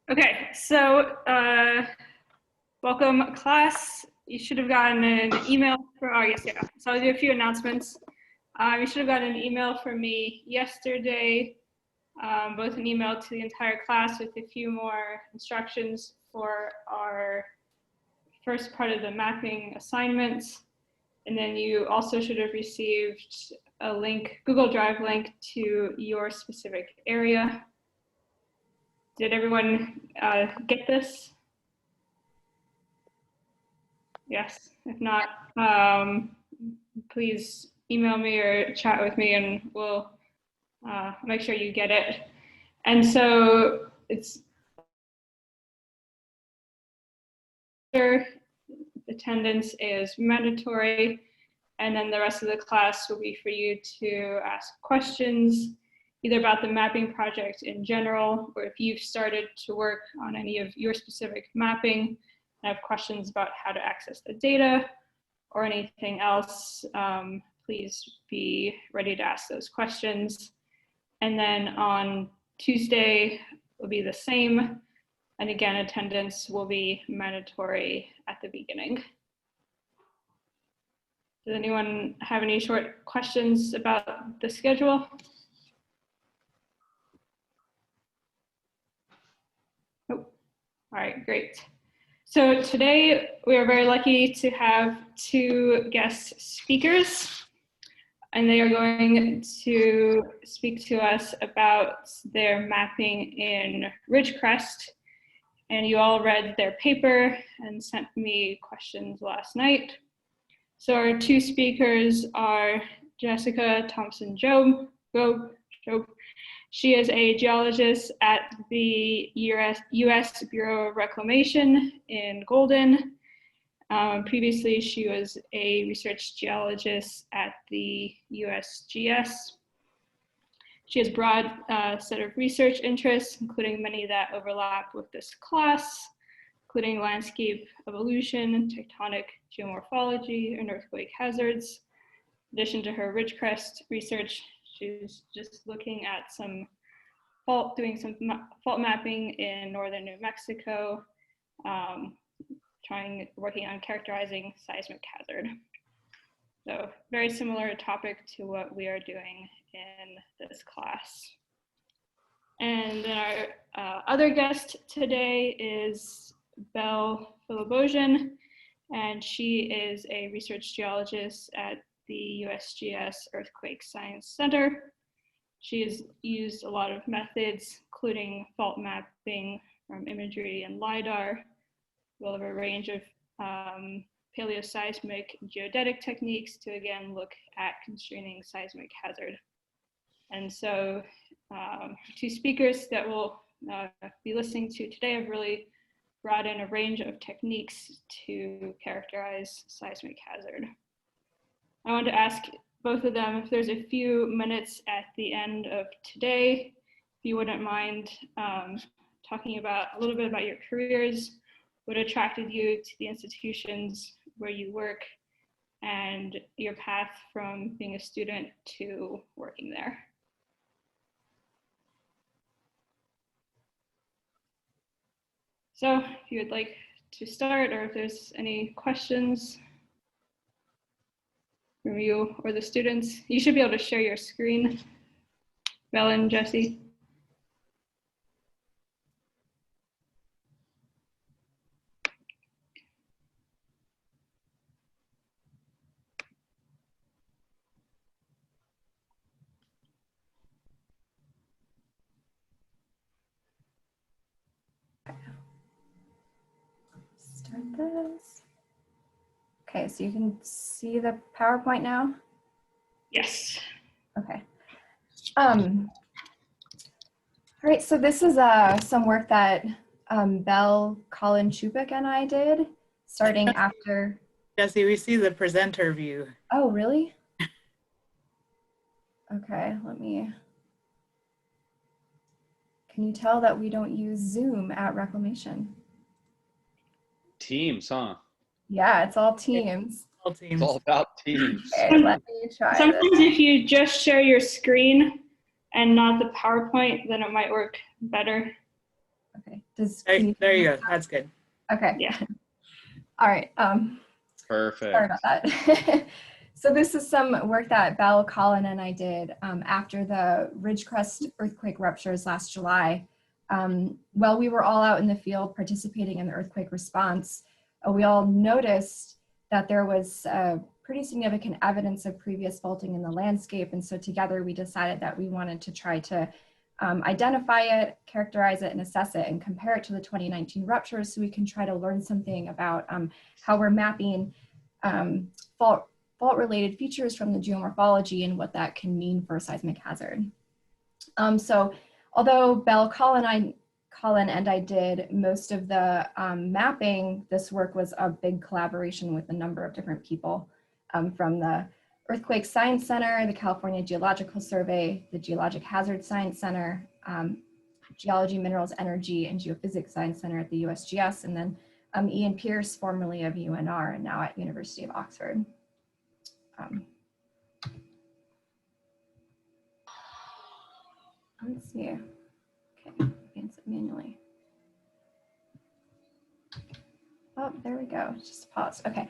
Okay, so welcome class. You should have gotten an email for, oh yes, yeah. So I'll do a few announcements. You should have gotten an email from me yesterday, both an email to the entire class with a few more instructions for our first part of the mapping assignments. And then you also should have received a link, Google Drive link to your specific area. Did everyone get this? Yes. If not, please email me or chat with me and we'll make sure you get it. And so it's attendance is mandatory, and then the rest of the class will be for you to ask questions either about the mapping project in general, or if you've started to work on any of your specific mapping and have questions about how to access the data or anything else, please be ready to ask those questions. And then on Tuesday will be the same. And again, attendance will be mandatory at the beginning. Does anyone have any short questions about the schedule? Oh, all right, great. So today we are very lucky to have two guest speakers, and they are going to speak to us about their mapping in Ridgecrest. And you all read their paper and sent me questions last night. So our two speakers are Jessica Thompson Jobe. She is a geologist at the US Bureau of Reclamation in Golden. Previously, she was a research geologist at the USGS. She has a broad set of research interests, including many that overlap with this class, including landscape evolution, tectonic geomorphology, and earthquake hazards. In addition to her Ridgecrest research, she's just looking at doing some fault mapping in northern New Mexico, working on characterizing seismic hazard. So very similar topic to what we are doing in this class. And then our other guest today is Belle Philibosian, and she is a research geologist at the USGS Earthquake Science Center. She has used a lot of methods, including fault mapping from imagery and LiDAR, as well as a range of paleoseismic geodetic techniques to again look at constraining seismic hazard. And so two speakers that we'll be listening to today have really brought in a range of techniques to characterize seismic hazard. I want to ask both of them if there's a few minutes at the end of today, if you wouldn't mind talking about a little bit about your careers, what attracted you to the institutions where you work, and your path from being a student to working there. So if you would like to start, or if there's any questions from you or the students, you should be able to share your screen. Belle and Jesse. Start this. Okay, so you can see the PowerPoint now? Yes. Okay. All right, so this is some work that Belle, Colin Chupik, and I did starting after. Jesse, we see the presenter view. Oh, really? Okay, can you tell that we don't use Zoom at Reclamation? Teams, huh? Yeah, it's all Teams. All teams. It's all about teams. Okay, let me try Sometimes this. if you just share your screen and not the PowerPoint, then it might work better. Okay. There you go. That's good. Okay. Yeah. All right. Perfect. Sorry about that. So this is some work that Belle, Colin, and I did after the Ridgecrest earthquake ruptures last July. While we were all out in the field participating in the earthquake response, we all noticed that there was pretty significant evidence of previous faulting in the landscape. And so together we decided that we wanted to try to identify it, characterize it, and assess it, and compare it to the 2019 ruptures so we can try to learn something about how we're mapping fault-related features from the geomorphology and what that can mean for seismic hazard. So although Belle, Colin, and I did most of the mapping, this work was a big collaboration with a number of different people from the Earthquake Science Center, the California Geological Survey, the Geologic Hazard Science Center, Geology, Minerals, Energy, and Geophysics Science Center at the USGS, and then Ian Pierce, formerly of UNR and now at University of Oxford. Let's see. Okay, advance it manually. Oh, there we go. Just pause. Okay.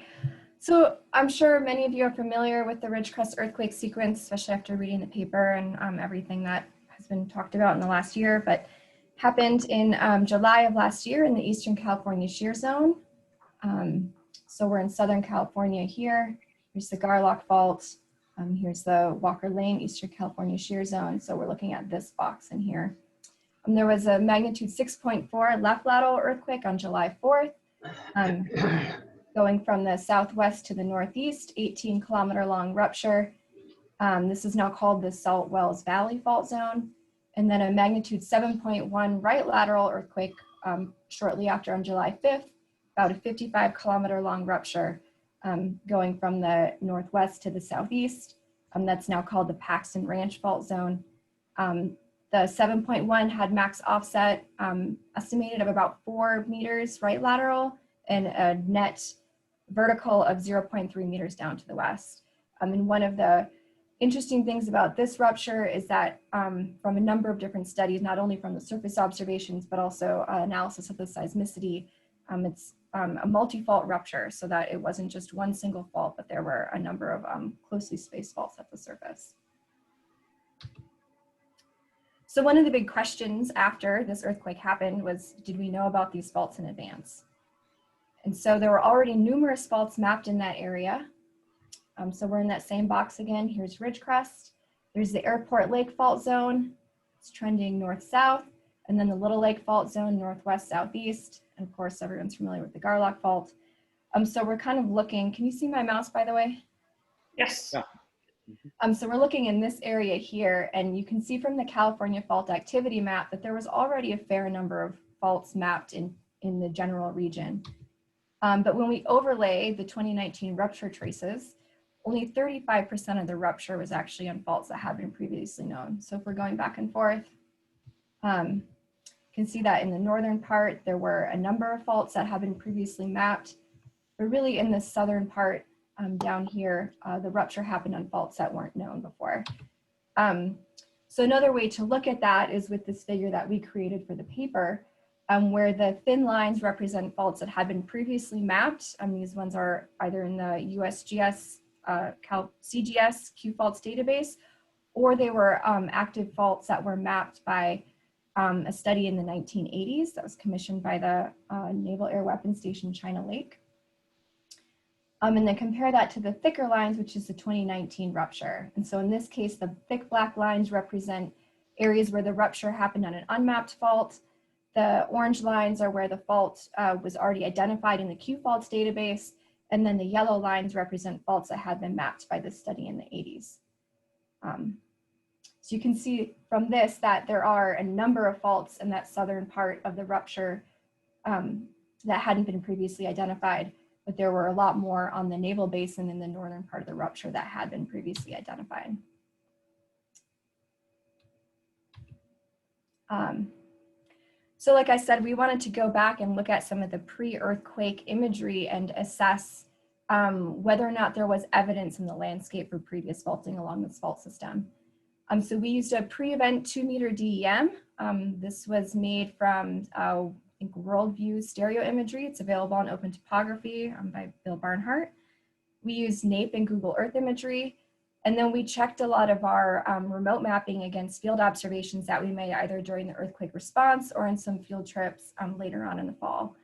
So I'm sure many of you are familiar with the Ridgecrest earthquake sequence, especially after reading the paper and everything that has been talked about in the last year, but happened in July of last year in the Eastern California shear zone. So we're in Southern California here. Here's the Garlock Fault. Here's the Walker Lane, Eastern California shear zone. So we're looking at this box in here. There was a magnitude 6.4 left lateral earthquake on July 4th, going from the southwest to the northeast, 18-kilometer long rupture. This is now called the Salt Wells Valley Fault Zone. And then a magnitude 7.1 right lateral earthquake shortly after on July 5th, about a 55-kilometer long rupture going from the northwest to the southeast. That's now called the Paxton Ranch Fault Zone. The 7.1 had max offset estimated of about 4 meters right lateral and a net vertical of 0.3 meters down to the west. And one of the interesting things about this rupture is that from a number of different studies, not only from the surface observations, but also analysis of the seismicity, it's a multi-fault rupture, so that it wasn't just one single fault, but there were a number of closely spaced faults at the surface. So one of the big questions after this earthquake happened was, did we know about these faults in advance? And so there were already numerous faults mapped in that area. So we're in that same box again. Here's Ridgecrest. There's the Airport Lake Fault Zone. It's trending north-south. And then the Little Lake Fault Zone, northwest-southeast. And of course, everyone's familiar with the Garlock Fault. So we're kind of looking, can you see my mouse, by the way? Yes. Yeah. So we're looking in this area here, and you can see from the California Fault Activity Map that there was already a fair number of faults mapped in the general region. But when we overlay the 2019 rupture traces, only 35% of the rupture was actually on faults that had been previously known. So if we're going back and forth, you can see that in the northern part, there were a number of faults that had been previously mapped, but really in the southern part down here, the rupture happened on faults that weren't known before. So another way to look at that is with this figure that we created for the paper, where the thin lines represent faults that had been previously mapped. These ones are either in the USGS CGS Q faults database, or they were active faults that were mapped by a study in the 1980s that was commissioned by the Naval Air Weapons Station China Lake. And then compare that to the thicker lines, which is the 2019 rupture. And so in this case, the thick black lines represent areas where the rupture happened on an unmapped fault. The orange lines are where the fault was already identified in the Q faults database. And then the yellow lines represent faults that had been mapped by this study in the 80s. So you can see from this that there are a number of faults in that southern part of the rupture that hadn't been previously identified, but there were a lot more on the naval basin in the northern part of the rupture that had been previously identified. So like I said, we wanted to go back and look at some of the pre-earthquake imagery and assess whether or not there was evidence in the landscape for previous faulting along this fault system. So we used a pre-event 2-meter DEM. This was made from I think Worldview stereo imagery. It's available on Open Topography by Bill Barnhart. We used NAPE and Google Earth imagery. And then we checked a lot of our remote mapping against field observations that we made either during the earthquake response or in some field trips later on in the fall.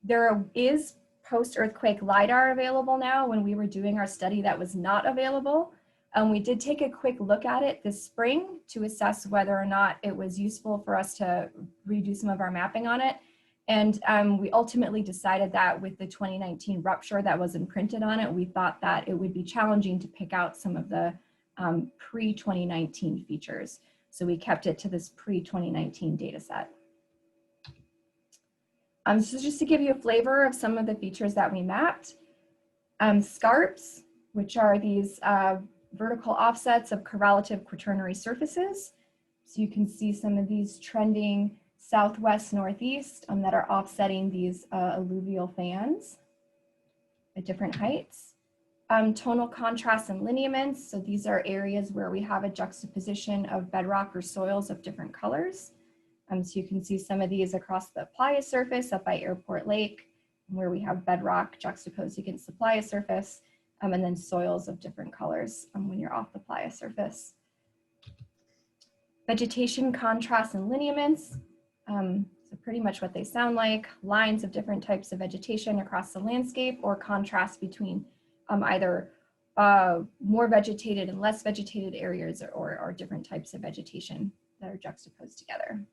There is post-earthquake LiDAR available now. When we were doing our study, that was not available. We did take a quick look at it this spring to assess whether or not it was useful for us to redo some of our mapping on it. And we ultimately decided that with the 2019 rupture that was imprinted on it, we thought that it would be challenging to pick out some of the pre-2019 features. So we kept it to this pre-2019 data set. So just to give you a flavor of some of the features that we mapped, scarps, which are these vertical offsets of correlative quaternary surfaces. So you can see some of these trending southwest northeast that are offsetting these alluvial fans at different heights. Tonal contrasts and lineaments. So these are areas where we have a juxtaposition of bedrock or soils of different colors. So you can see some of these across the playa surface up by Airport Lake, where we have bedrock juxtaposed against the playa surface, and then soils of different colors when you're off the playa surface. Vegetation contrasts and lineaments. So pretty much what they sound like, lines of different types of vegetation across the landscape or contrast between either more vegetated and less vegetated areas or different types of vegetation that are juxtaposed together.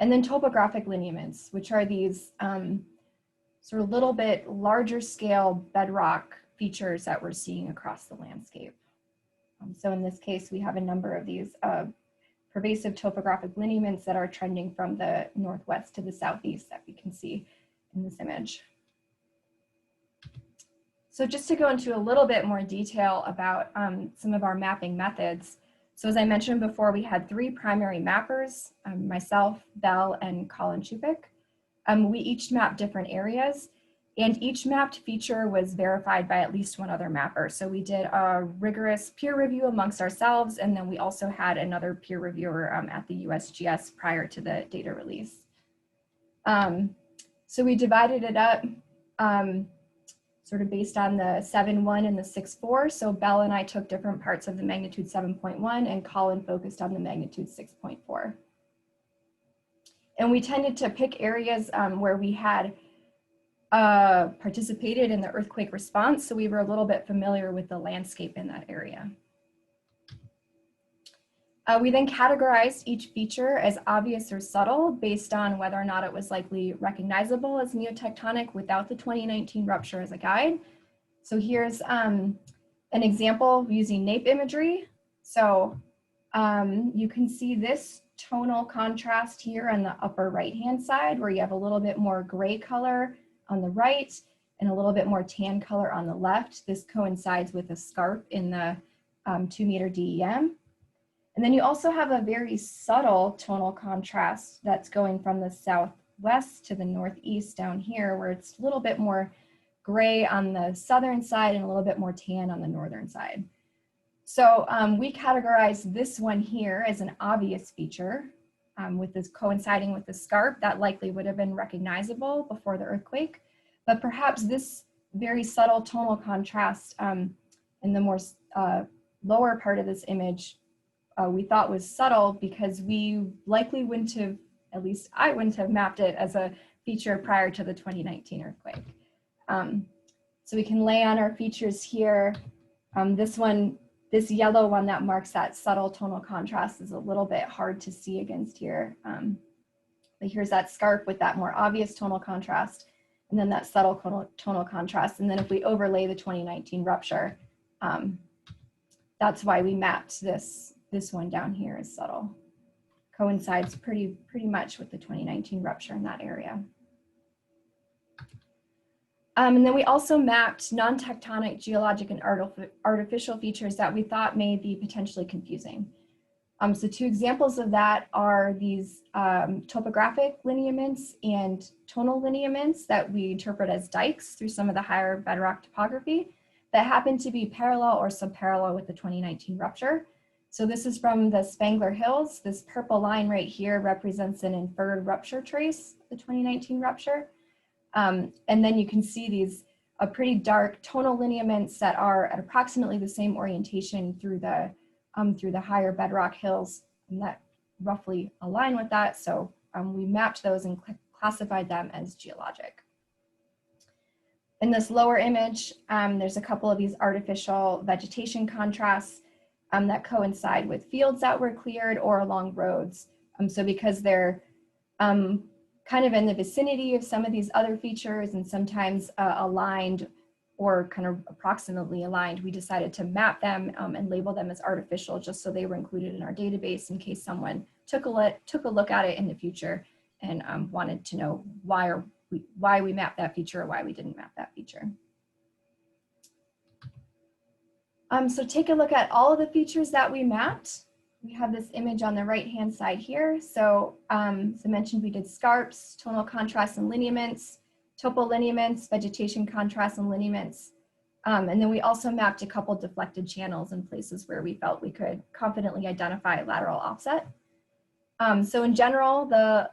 And then topographic lineaments, which are these sort of little bit larger scale bedrock features that we're seeing across the landscape. So in this case, we have a number of these pervasive topographic lineaments that are trending from the northwest to the southeast that we can see in this image. So just to go into a little bit more detail about some of our mapping methods. So as I mentioned before, we had 3 primary mappers, myself, Belle, and Colin Chupik. We each mapped different areas, and each mapped feature was verified by at least one other mapper. So we did a rigorous peer review amongst ourselves, and then we also had another peer reviewer at the USGS prior to the data release. So we divided it up sort of based on the 7.1 and the 6.4. So Belle and I took different parts of the magnitude 7.1 and Colin focused on the magnitude 6.4. And we tended to pick areas where we had participated in the earthquake response. So we were a little bit familiar with the landscape in that area. We then categorized each feature as obvious or subtle based on whether or not it was likely recognizable as neotectonic without the 2019 rupture as a guide. So here's an example using NAPE imagery. So you can see this tonal contrast here on the upper right-hand side where you have a little bit more gray color on the right and a little bit more tan color on the left. This coincides with a scarp in the 2-meter DEM. And then you also have a very subtle tonal contrast that's going from the southwest to the northeast down here, where it's a little bit more gray on the southern side and a little bit more tan on the northern side. So we categorize this one here as an obvious feature with this coinciding with the scarp that likely would have been recognizable before the earthquake. But perhaps this very subtle tonal contrast in the more lower part of this image we thought was subtle because we likely wouldn't have, at least I wouldn't have mapped it as a feature prior to the 2019 earthquake. So we can lay on our features here. This yellow one that marks that subtle tonal contrast is a little bit hard to see against here. But here's that scarp with that more obvious tonal contrast, and then that subtle tonal contrast. And then if we overlay the 2019 rupture, that's why we mapped this one down here as subtle. Coincides pretty much with the 2019 rupture in that area. And then we also mapped non-tectonic geologic and artificial features that we thought may be potentially confusing. So 2 examples of that are these topographic lineaments and tonal lineaments that we interpret as dikes through some of the higher bedrock topography that happened to be parallel or subparallel with the 2019 rupture. So this is from the Spangler Hills. This purple line right here represents an inferred rupture trace, the 2019 rupture. And then you can see these pretty dark tonal lineaments that are at approximately the same orientation through the higher bedrock hills, and that roughly align with that. So we mapped those and classified them as geologic. In this lower image, there's a couple of these artificial vegetation contrasts that coincide with fields that were cleared or along roads. So because they're kind of in the vicinity of some of these other features and sometimes aligned or kind of approximately aligned, we decided to map them and label them as artificial just so they were included in our database in case someone took a look at it in the future and wanted to know why we mapped that feature or why we didn't map that feature. So take a look at all of the features that we mapped. We have this image on the right-hand side here. So as I mentioned, we did scarps, tonal contrasts and lineaments, topolineaments, vegetation contrasts and lineaments. And then we also mapped a couple deflected channels in places where we felt we could confidently identify lateral offset. So in general, the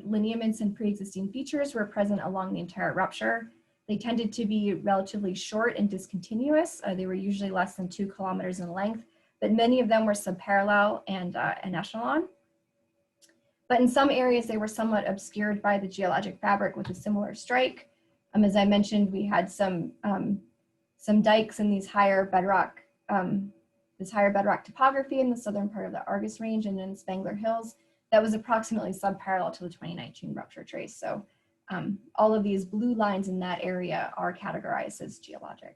lineaments and pre-existing features were present along the entire rupture. They tended to be relatively short and discontinuous. They were usually less than 2 kilometers in length, but many of them were subparallel and an echelon. But in some areas, they were somewhat obscured by the geologic fabric with a similar strike. As I mentioned, we had some dikes in these higher bedrock, topography in the southern part of the Argus Range and in Spangler Hills that was approximately subparallel to the 2019 rupture trace. So all of these blue lines in that area are categorized as geologic.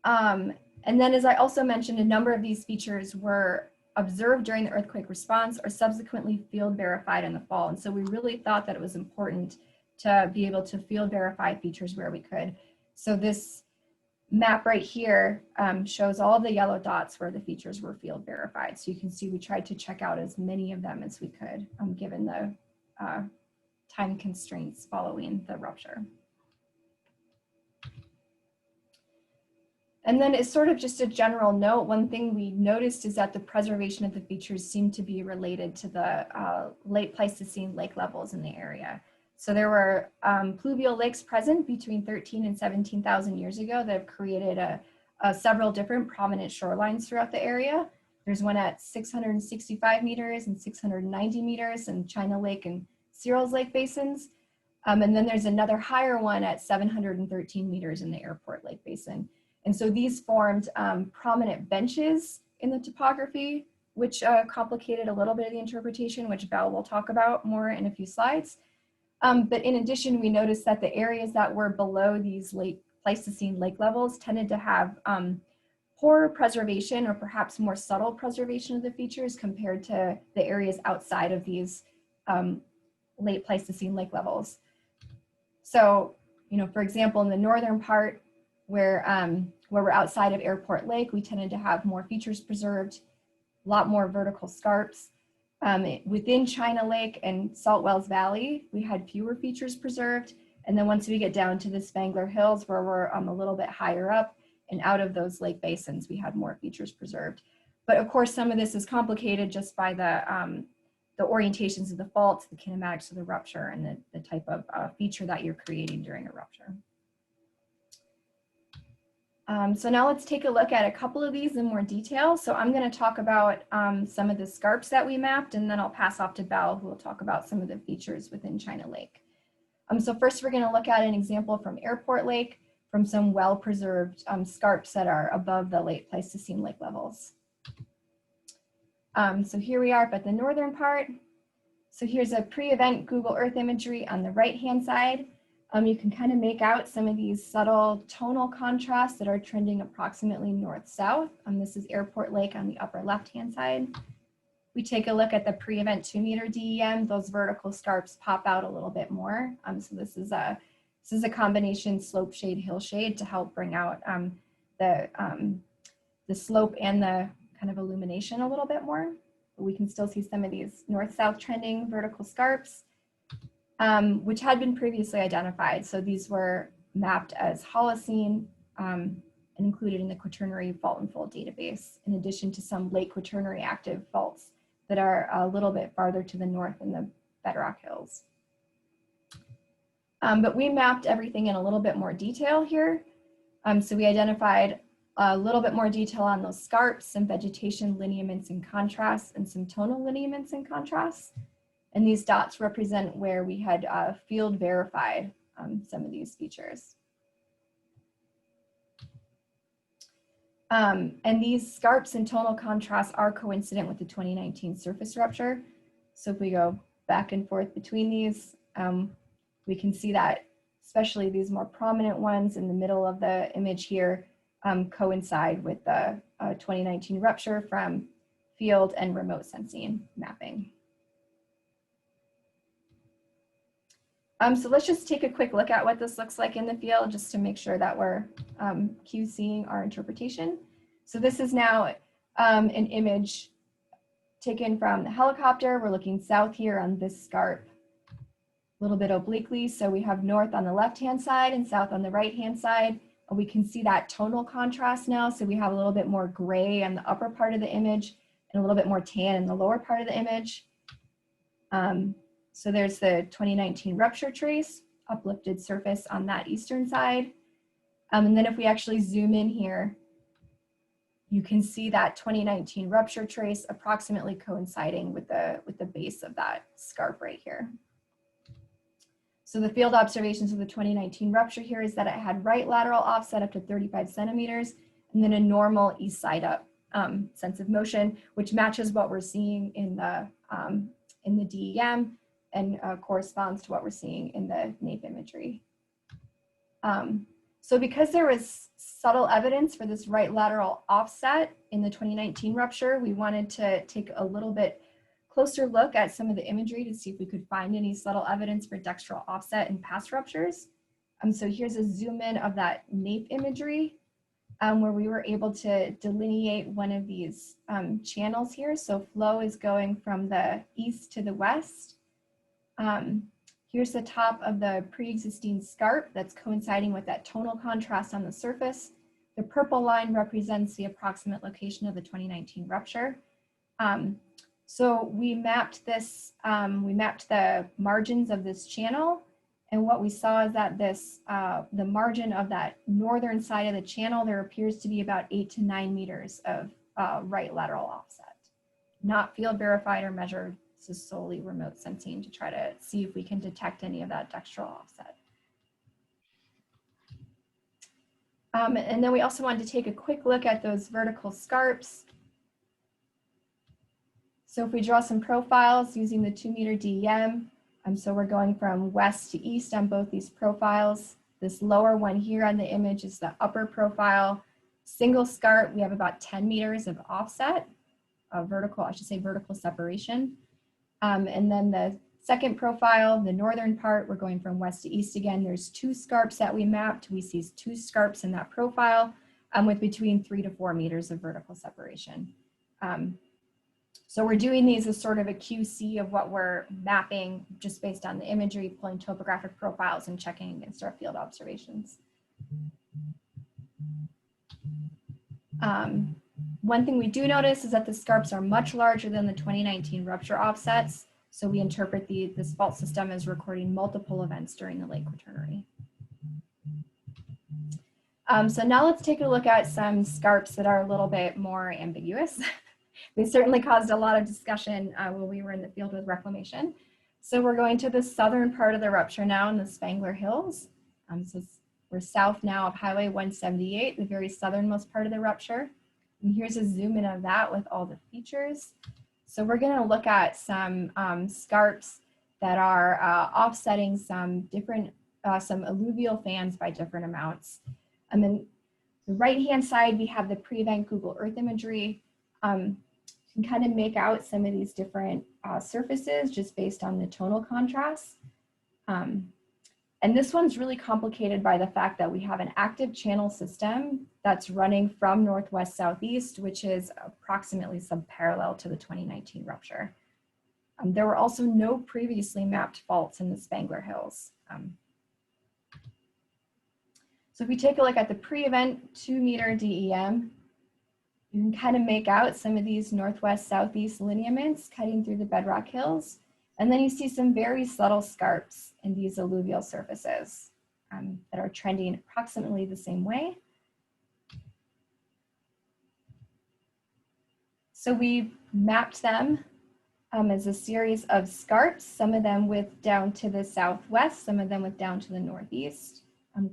And then, as I also mentioned, a number of these features were observed during the earthquake response or subsequently field verified in the fall. And so we really thought that it was important to be able to field verify features where we could. So this map right here shows all of the yellow dots where the features were field verified. So you can see we tried to check out as many of them as we could, given the time constraints following the rupture. And then it's sort of just a general note, one thing we noticed is that the preservation of the features seemed to be related to the late Pleistocene lake levels in the area. So there were pluvial lakes present between 13 and 17,000 years ago that have created several different prominent shorelines throughout the area. There's one at 665 meters and 690 meters in China Lake and Searles Lake basins. And then there's another higher one at 713 meters in the Airport Lake Basin. And so these formed prominent benches in the topography, which complicated a little bit of the interpretation, which Belle will talk about more in a few slides. But in addition, we noticed that the areas that were below these late Pleistocene lake levels tended to have poorer preservation or perhaps more subtle preservation of the features compared to the areas outside of these late Pleistocene lake levels. So, for example, in the northern part where we're outside of Airport Lake, we tended to have more features preserved, a lot more vertical scarps. Within China Lake and Salt Wells Valley, we had fewer features preserved. And then once we get down to the Spangler Hills, where we're a little bit higher up and out of those lake basins, we had more features preserved. But of course, some of this is complicated just by the orientations of the faults, the kinematics of the rupture, and the type of feature that you're creating during a rupture. So now let's take a look at a couple of these in more detail. So I'm going to talk about some of the scarps that we mapped, and then I'll pass off to Belle, who will talk about some of the features within China Lake. So first, we're going to look at an example from Airport Lake from some well-preserved scarps that are above the late Pleistocene lake levels. So here we are up at the northern part. So here's a pre-event Google Earth imagery on the right-hand side. You can kind of make out some of these subtle tonal contrasts that are trending approximately north-south. This is Airport Lake on the upper left-hand side. We take a look at the pre-event 2-meter DEM. Those vertical scarps pop out a little bit more. So this is a combination slope shade, hill shade to help bring out the slope and the kind of illumination a little bit more. But we can still see some of these north-south trending vertical scarps, which had been previously identified. So these were mapped as Holocene and included in the Quaternary fault and fold database, in addition to some late Quaternary active faults that are a little bit farther to the north in the bedrock hills. But we mapped everything in a little bit more detail here. So we identified a little bit more detail on those scarps, some vegetation lineaments and contrasts, and some tonal lineaments and contrasts. And these dots represent where we had field verified some of these features. And these scarps and tonal contrasts are coincident with the 2019 surface rupture. So if we go back and forth between these, we can see that especially these more prominent ones in the middle of the image here coincide with the 2019 rupture from field and remote sensing mapping. So let's just take a quick look at what this looks like in the field just to make sure that we're QCing our interpretation. So this is now an image taken from the helicopter. We're looking south here on this scarp, a little bit obliquely. So we have north on the left-hand side and south on the right-hand side. We can see that tonal contrast now. So we have a little bit more gray on the upper part of the image and a little bit more tan in the lower part of the image. So there's the 2019 rupture trace, uplifted surface on that eastern side. And then if we actually zoom in here, you can see that 2019 rupture trace approximately coinciding with the base of that scarp right here. So the field observations of the 2019 rupture here is that it had right lateral offset up to 35 centimeters, and then a normal east side up sense of motion, which matches what we're seeing in the DEM and corresponds to what we're seeing in the NAPE imagery. So because there was subtle evidence for this right lateral offset in the 2019 rupture, we wanted to take a little bit closer look at some of the imagery to see if we could find any subtle evidence for dextral offset in past ruptures. So here's a zoom in of that NAPE imagery where we were able to delineate one of these channels here. So flow is going from the east to the west. Here's the top of the pre-existing scarp that's coinciding with that tonal contrast on the surface. The purple line represents the approximate location of the 2019 rupture. So we mapped this, we mapped the margins of this channel, and what we saw is that this, the margin of that northern side of the channel, there appears to be about 8 to 9 meters of right lateral offset. Not field verified or measured. This is solely remote sensing to try to see if we can detect any of that dextral offset. And then we also wanted to take a quick look at those vertical scarps. So if we draw some profiles using the 2-meter DEM, so we're going from west to east on both these profiles. This lower one here on the image is the upper profile. Single scarp, we have about 10 meters of offset, vertical separation. And then the second profile, the northern part, we're going from west to east again. There's 2 scarps that we mapped. We see 2 scarps in that profile with between 3 to 4 meters of vertical separation. So we're doing these as sort of a QC of what we're mapping just based on the imagery, pulling topographic profiles and checking against our field observations. One thing we do notice is that the scarps are much larger than the 2019 rupture offsets. So we interpret this fault system as recording multiple events during the late Quaternary. So now let's take a look at some scarps that are a little bit more ambiguous. They certainly caused a lot of discussion when we were in the field with reclamation. So we're going to the southern part of the rupture now in the Spangler Hills. So we're south now of Highway 178, the very southernmost part of the rupture. And here's a zoom in of that with all the features. So we're going to look at some scarps that are offsetting some different, some alluvial fans by different amounts. And then the right-hand side, we have the pre-event Google Earth imagery. You can kind of make out some of these different surfaces just based on the tonal contrast. And this one's really complicated by the fact that we have an active channel system that's running from northwest southeast, which is approximately subparallel to the 2019 rupture. There were also no previously mapped faults in the Spangler Hills. So if we take a look at the pre-event 2-meter DEM, you can kind of make out some of these northwest-southeast lineaments cutting through the bedrock hills. And then you see some very subtle scarps in these alluvial surfaces that are trending approximately the same way. So we mapped them as a series of scarps, some of them with down to the southwest, some of them with down to the northeast,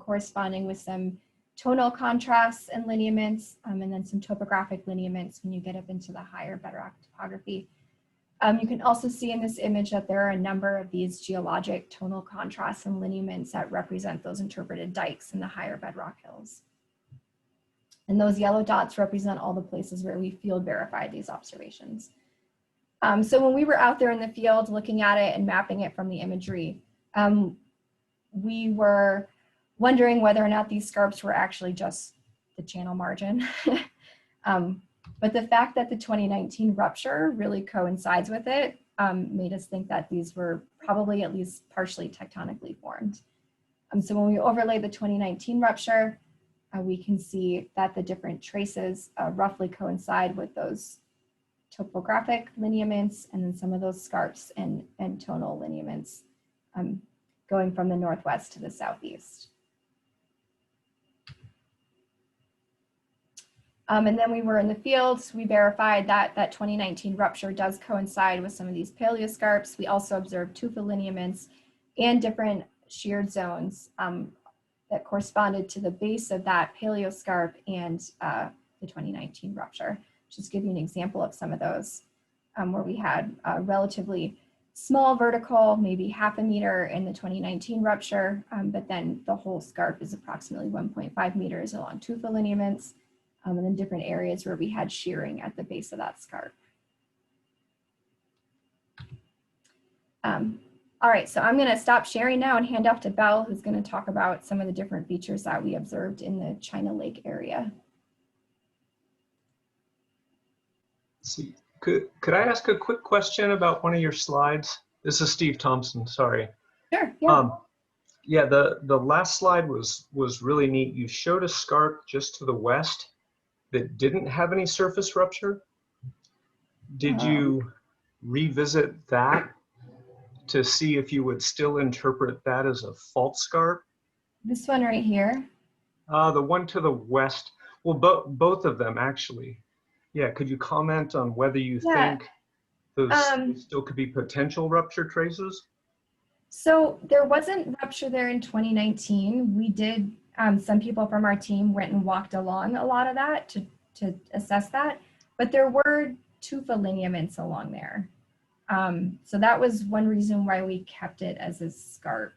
corresponding with some tonal contrasts and lineaments, and then some topographic lineaments when you get up into the higher bedrock topography. You can also see in this image that there are a number of these geologic tonal contrasts and lineaments that represent those interpreted dikes in the higher bedrock hills. And those yellow dots represent all the places where we field verified these observations. So when we were out there in the field looking at it and mapping it from the imagery, we were wondering whether or not these scarps were actually just the channel margin. But the fact that the 2019 rupture really coincides with it made us think that these were probably at least partially tectonically formed. So when we overlay the 2019 rupture, we can see that the different traces roughly coincide with those topographic lineaments and then some of those scarps and tonal lineaments going from the northwest to the southeast. And then we were in the fields. We verified that that 2019 rupture does coincide with some of these paleoscarps. We also observed tufa lineaments and different sheared zones that corresponded to the base of that paleoscarp and the 2019 rupture. Just give you an example of some of those where we had a relatively small vertical, maybe 0.5 meter in the 2019 rupture, but then the whole scarp is approximately 1.5 meters along tufa lineaments. And then different areas where we had shearing at the base of that scarp. All right, so I'm gonna stop sharing now and hand off to Belle, who's gonna talk about some of the different features that we observed in the China Lake area. Let's see, could I ask a quick question about one of your slides? This is Steve Thompson, sorry. Sure, yeah. Yeah, the last slide was really neat. You showed a scarp just to the west that didn't have any surface rupture. Did you revisit that to see if you would still interpret that as a fault scarp? This one right here. The one to the west, well, both of them actually. Yeah, could you comment on whether you think those still could be potential rupture traces? So there wasn't rupture there in 2019. We did, some people from our team went and walked along a lot of that to assess that, but there were tufa lineaments along there. So that was one reason why we kept it as a scarp.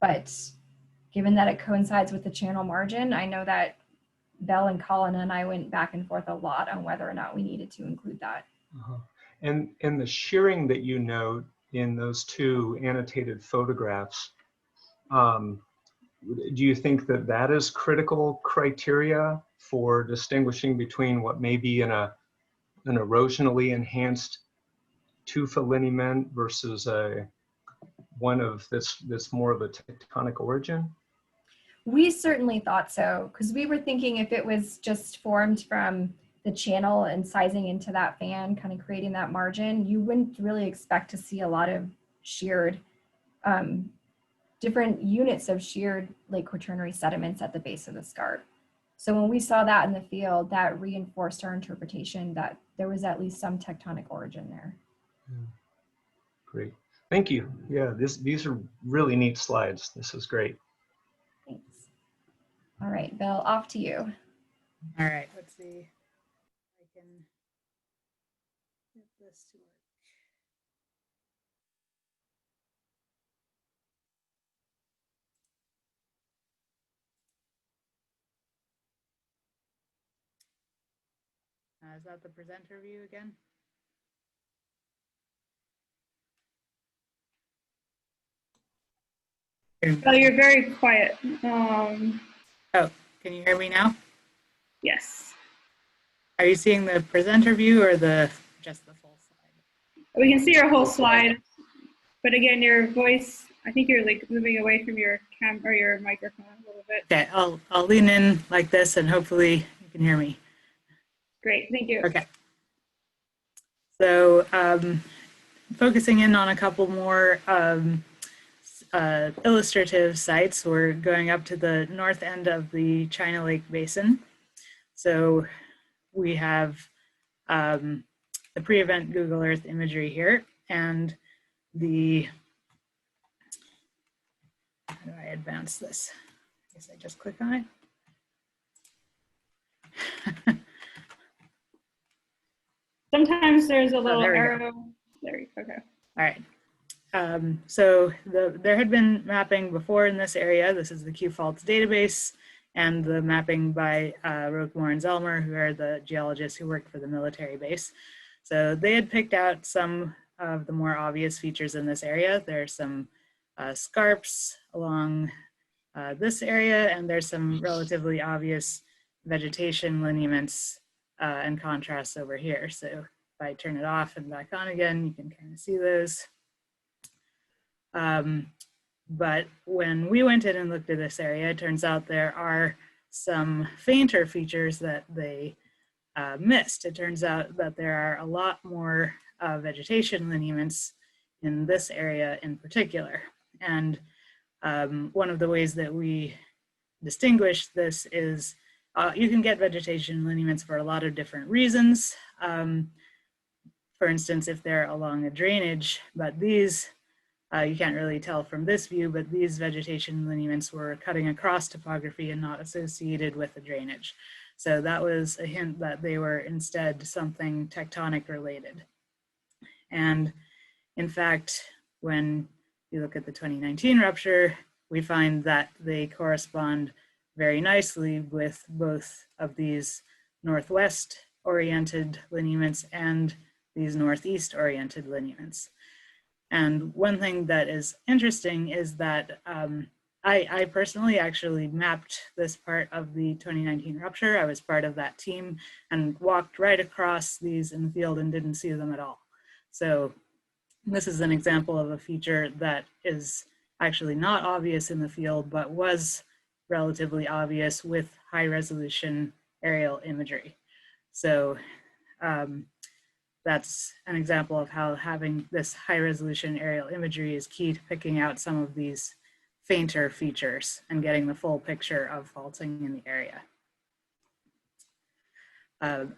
But given that it coincides with the channel margin, I know that Belle and Colin and I went back and forth a lot on whether or not we needed to include that. And the shearing that you note in those two annotated photographs, do you think that that is critical criteria for distinguishing between what may be an erosionally enhanced tufa lineament versus one of this more of a tectonic origin? We certainly thought so, because we were thinking if it was just formed from the channel and sizing into that fan, kind of creating that margin, you wouldn't really expect to see a lot of sheared, different units of sheared lake quaternary sediments at the base of the scarp. So when we saw that in the field, that reinforced our interpretation that there was at least some tectonic origin there. Great, thank you. Yeah, these are really neat slides. This is great. Thanks. All right, Belle, off to you. All right, let's see if I can get this to work. Is that the presenter view again? Oh, you're very quiet. Oh, can you hear me now? Yes. Are you seeing the presenter view or just the full slide? We can see your whole slide, but again, your voice I think you're like moving away from your or your microphone a little bit. Okay, I'll lean in like this and hopefully you can hear me. Great, thank you. Okay. So focusing in on a couple more illustrative sites, we're going up to the north end of the China Lake Basin. So we have the pre-event Google Earth imagery here, and the, how do I advance this? I guess I just click on it. Sometimes there's a little there we go. arrow. There you go. Okay. All right. So there had been mapping before in this area. This is the Q Faults database, and the mapping by Roquemore and Zellmer, who are the geologists who work for the military base. So they had picked out some of the more obvious features in this area. There's some scarps along this area, and there's some relatively obvious vegetation lineaments and contrasts over here. So if I turn it off and back on again, you can kind of see those. But when we went in and looked at this area, it turns out there are some fainter features that they missed. It turns out that there are a lot more vegetation lineaments in this area in particular. And one of the ways that we distinguish this is you can get vegetation lineaments for a lot of different reasons. For instance, if they're along a drainage, but these you can't really tell from this view, but these vegetation lineaments were cutting across topography and not associated with the drainage. So that was a hint that they were instead something tectonic related. And in fact, when you look at the 2019 rupture, we find that they correspond very nicely with both of these northwest oriented lineaments and these northeast oriented lineaments. And one thing that is interesting is that I personally actually mapped this part of the 2019 rupture. I was part of that team and walked right across these in the field and didn't see them at all. So this is an example of a feature that is actually not obvious in the field, but was relatively obvious with high resolution aerial imagery. So that's an example of how having this high resolution aerial imagery is key to picking out some of these fainter features and getting the full picture of faulting in the area.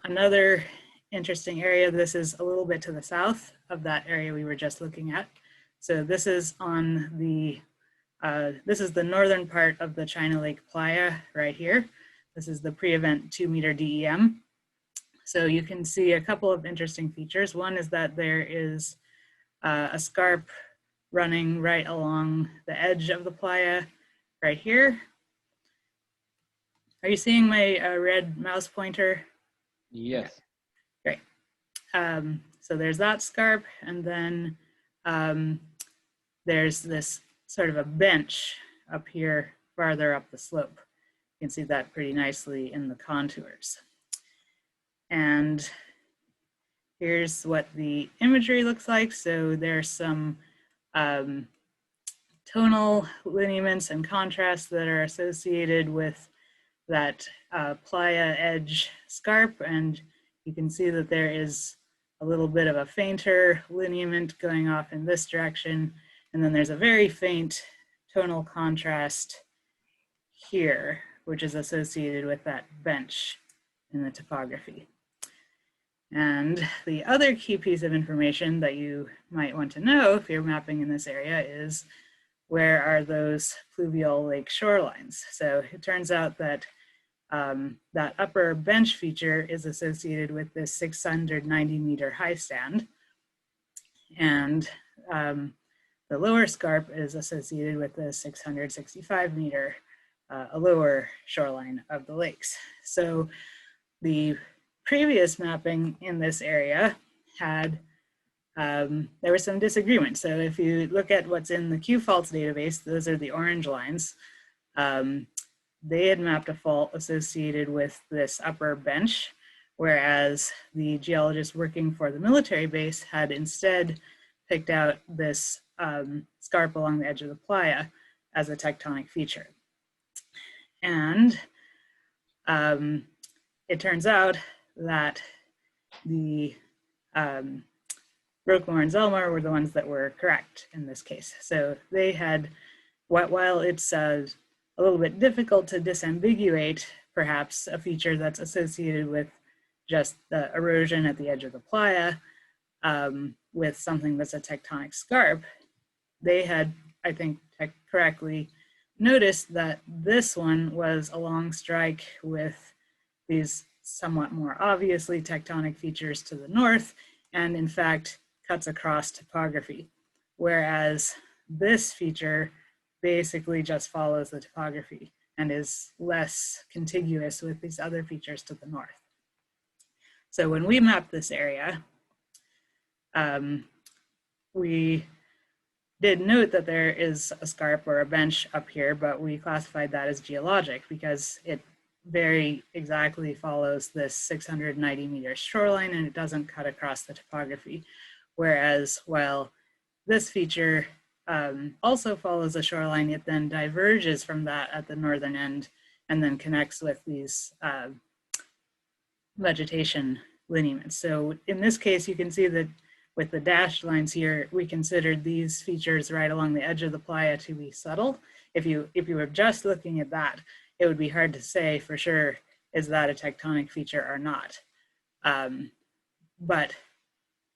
Another interesting area, this is a little bit to the south of that area we were just looking at. So this is on the, this is the northern part of the China Lake Playa right here. This is the pre-event 2-meter DEM. So you can see a couple of interesting features. One is that there is a scarp running right along the edge of the playa right here. Are you seeing my red mouse pointer? Yes. Great. So there's that scarp, and then there's this sort of a bench up here farther up the slope. You can see that pretty nicely in the contours. And here's what the imagery looks like. So there's some tonal lineaments and contrasts that are associated with that playa edge scarp. And you can see that there is a little bit of a fainter lineament going off in this direction. And then there's a very faint tonal contrast here, which is associated with that bench in the topography. And the other key piece of information that you might want to know if you're mapping in this area is where are those fluvial lake shorelines? So it turns out that that upper bench feature is associated with this 690 meter high stand. And the lower scarp is associated with the 665 meter lower shoreline of the lakes. So the previous mapping in this area had, there was some disagreement. So if you look at what's in the Q Faults database, those are the orange lines. They had mapped a fault associated with this upper bench, whereas the geologists working for the military base had instead picked out this scarp along the edge of the playa as a tectonic feature. And it turns out that the Roquemore and Zelmar were the ones that were correct in this case. So they had, while it's a little bit difficult to disambiguate perhaps a feature that's associated with just the erosion at the edge of the playa with something that's a tectonic scarp, they had, I think, correctly noticed that this one was a long strike with these somewhat more obviously tectonic features to the north, and in fact cuts across topography, whereas this feature basically just follows the topography and is less contiguous with these other features to the north. So when we mapped this area, we did note that there is a scarp or a bench up here, but we classified that as geologic because it very exactly follows this 690 meter shoreline and it doesn't cut across the topography. Whereas while this feature also follows a shoreline, it then diverges from that at the northern end and then connects with these vegetation lineaments. So in this case, you can see that with the dashed lines here, we considered these features right along the edge of the playa to be subtle. If you were just looking at that, it would be hard to say for sure, is that a tectonic feature or not? But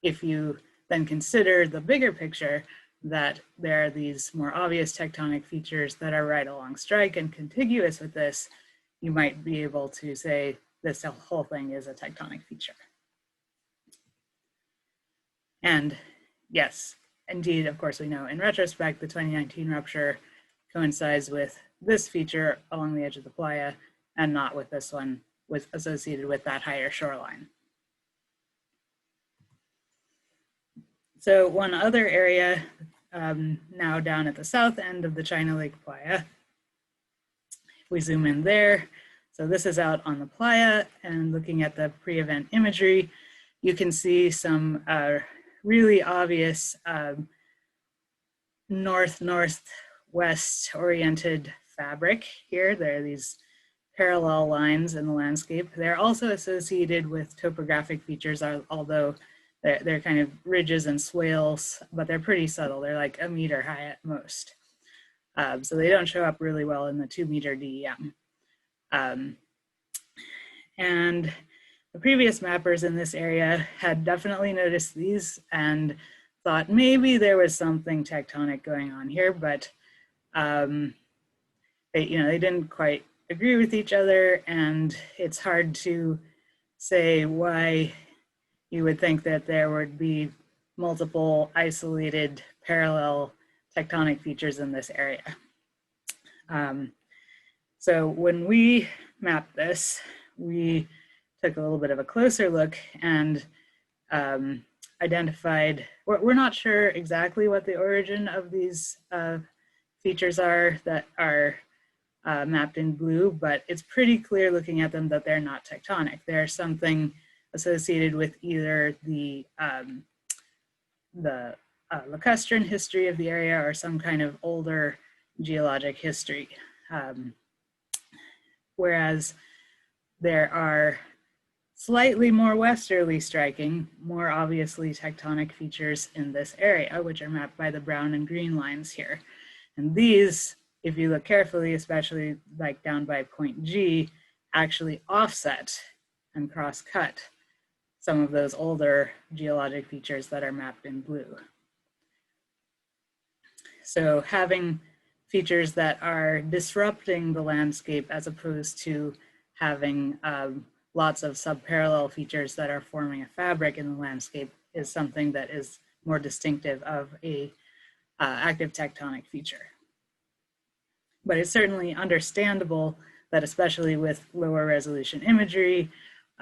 if you then consider the bigger picture, that there are these more obvious tectonic features that are right along strike and contiguous with this, you might be able to say this whole thing is a tectonic feature. And yes, indeed, of course, we know in retrospect, the 2019 rupture coincides with this feature along the edge of the playa and not with this one associated with that higher shoreline. So one other area now down at the south end of the China Lake Playa, if we zoom in there, so this is out on the playa and looking at the pre-event imagery, you can see some really obvious north-northwest oriented fabric here. There are these parallel lines in the landscape. They're also associated with topographic features, although they're kind of ridges and swales, but they're pretty subtle. They're like a meter high at most. So they don't show up really well in the 2 meter DEM. And the previous mappers in this area had definitely noticed these and thought maybe there was something tectonic going on here, but they didn't quite agree with each other, and it's hard to say why you would think that there would be multiple isolated parallel tectonic features in this area. So when we mapped this, we took a little bit of a closer look and identified, we're not sure exactly what the origin of these features are that are mapped in blue, but it's pretty clear looking at them that they're not tectonic. They're something associated with either the lacustrine history of the area or some kind of older geologic history. Whereas there are slightly more westerly striking, more obviously tectonic features in this area, which are mapped by the brown and green lines here. And these, if you look carefully, especially like down by point G, actually offset and cross-cut some of those older geologic features that are mapped in blue. So having features that are disrupting the landscape as opposed to having lots of subparallel features that are forming a fabric in the landscape is something that is more distinctive of a active tectonic feature. But it's certainly understandable that especially with lower resolution imagery,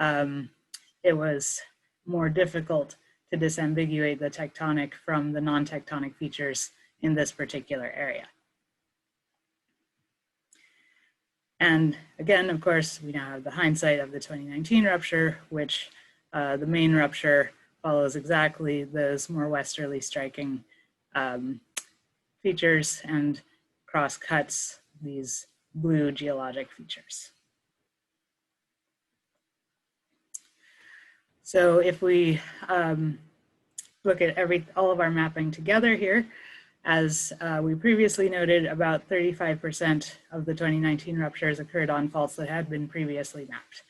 it was more difficult to disambiguate the tectonic from the non-tectonic features in this particular area. And again, of course, we now have the hindsight of the 2019 rupture, which the main rupture follows exactly those more westerly striking features and cross-cuts these blue geologic features. So if we look at all of our mapping together here, as we previously noted, about 35% of the 2019 ruptures occurred on faults that had been previously mapped.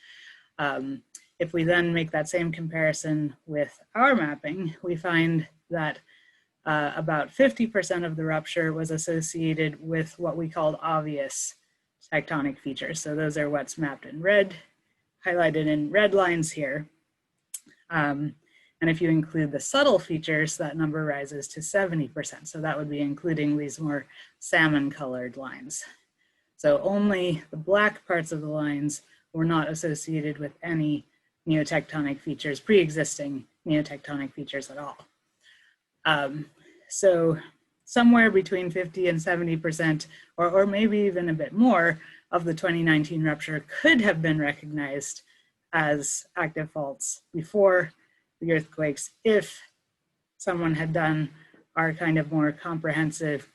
If we then make that same comparison with our mapping, we find that about 50% of the rupture was associated with what we called obvious tectonic features. So those are what's mapped in red, highlighted in red lines here. And if you include the subtle features, that number rises to 70%. So that would be including these more salmon colored lines. So only the black parts of the lines were not associated with any neotectonic features, pre-existing neotectonic features at all. So somewhere between 50 and 70%, or maybe even a bit more, of the 2019 rupture could have been recognized as active faults before the earthquakes if someone had done our kind of more comprehensive,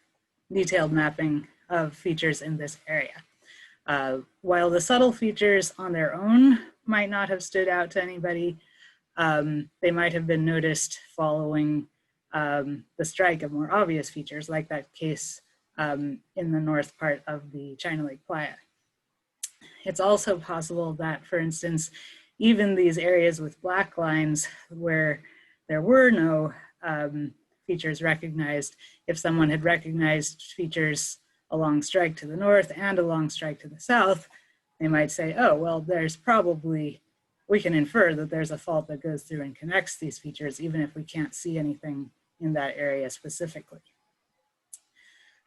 detailed mapping of features in this area. While the subtle features on their own might not have stood out to anybody, they might have been noticed following the strike of more obvious features, like that case in the north part of the China Lake Playa. It's also possible that, for instance, even these areas with black lines where there were no features recognized, if someone had recognized features along strike to the north and along strike to the south, they might say, oh, well, there's probably, we can infer that there's a fault that goes through and connects these features, even if we can't see anything in that area specifically.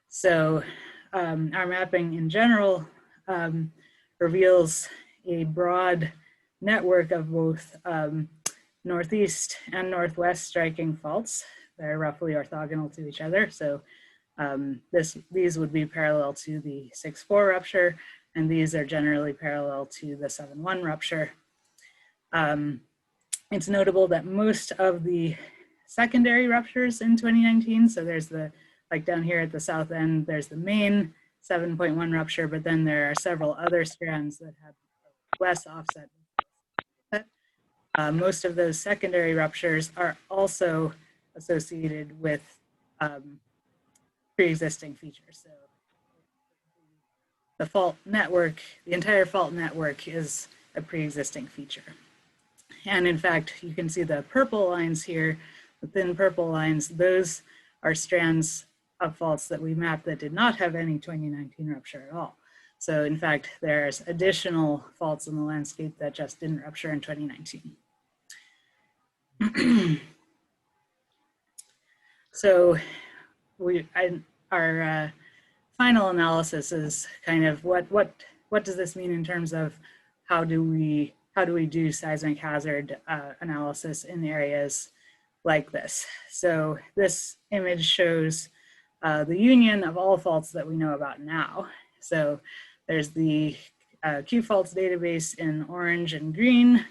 So our mapping in general reveals a broad network of both northeast and northwest striking faults. They're roughly orthogonal to each other. So these would be parallel to the 6-4 rupture, and these are generally parallel to the 7-1 rupture. It's notable that most of the secondary ruptures in 2019, so there's the, like down here at the south end, there's the main 7.1 rupture, but then there are several other strands that have less offset. Most of those secondary ruptures are also associated with pre-existing features. So the fault network, the entire fault network is a pre-existing feature. And in fact, you can see the purple lines here, the thin purple lines, those are strands of faults that we mapped that did not have any 2019 rupture at all. So in fact, there's additional faults in the landscape that just didn't rupture in 2019. So our final analysis is kind of what does this mean in terms of how do we do seismic hazard analysis in areas like this. So this image shows the union of all faults that we know about now. So there's the Q faults database in orange and green.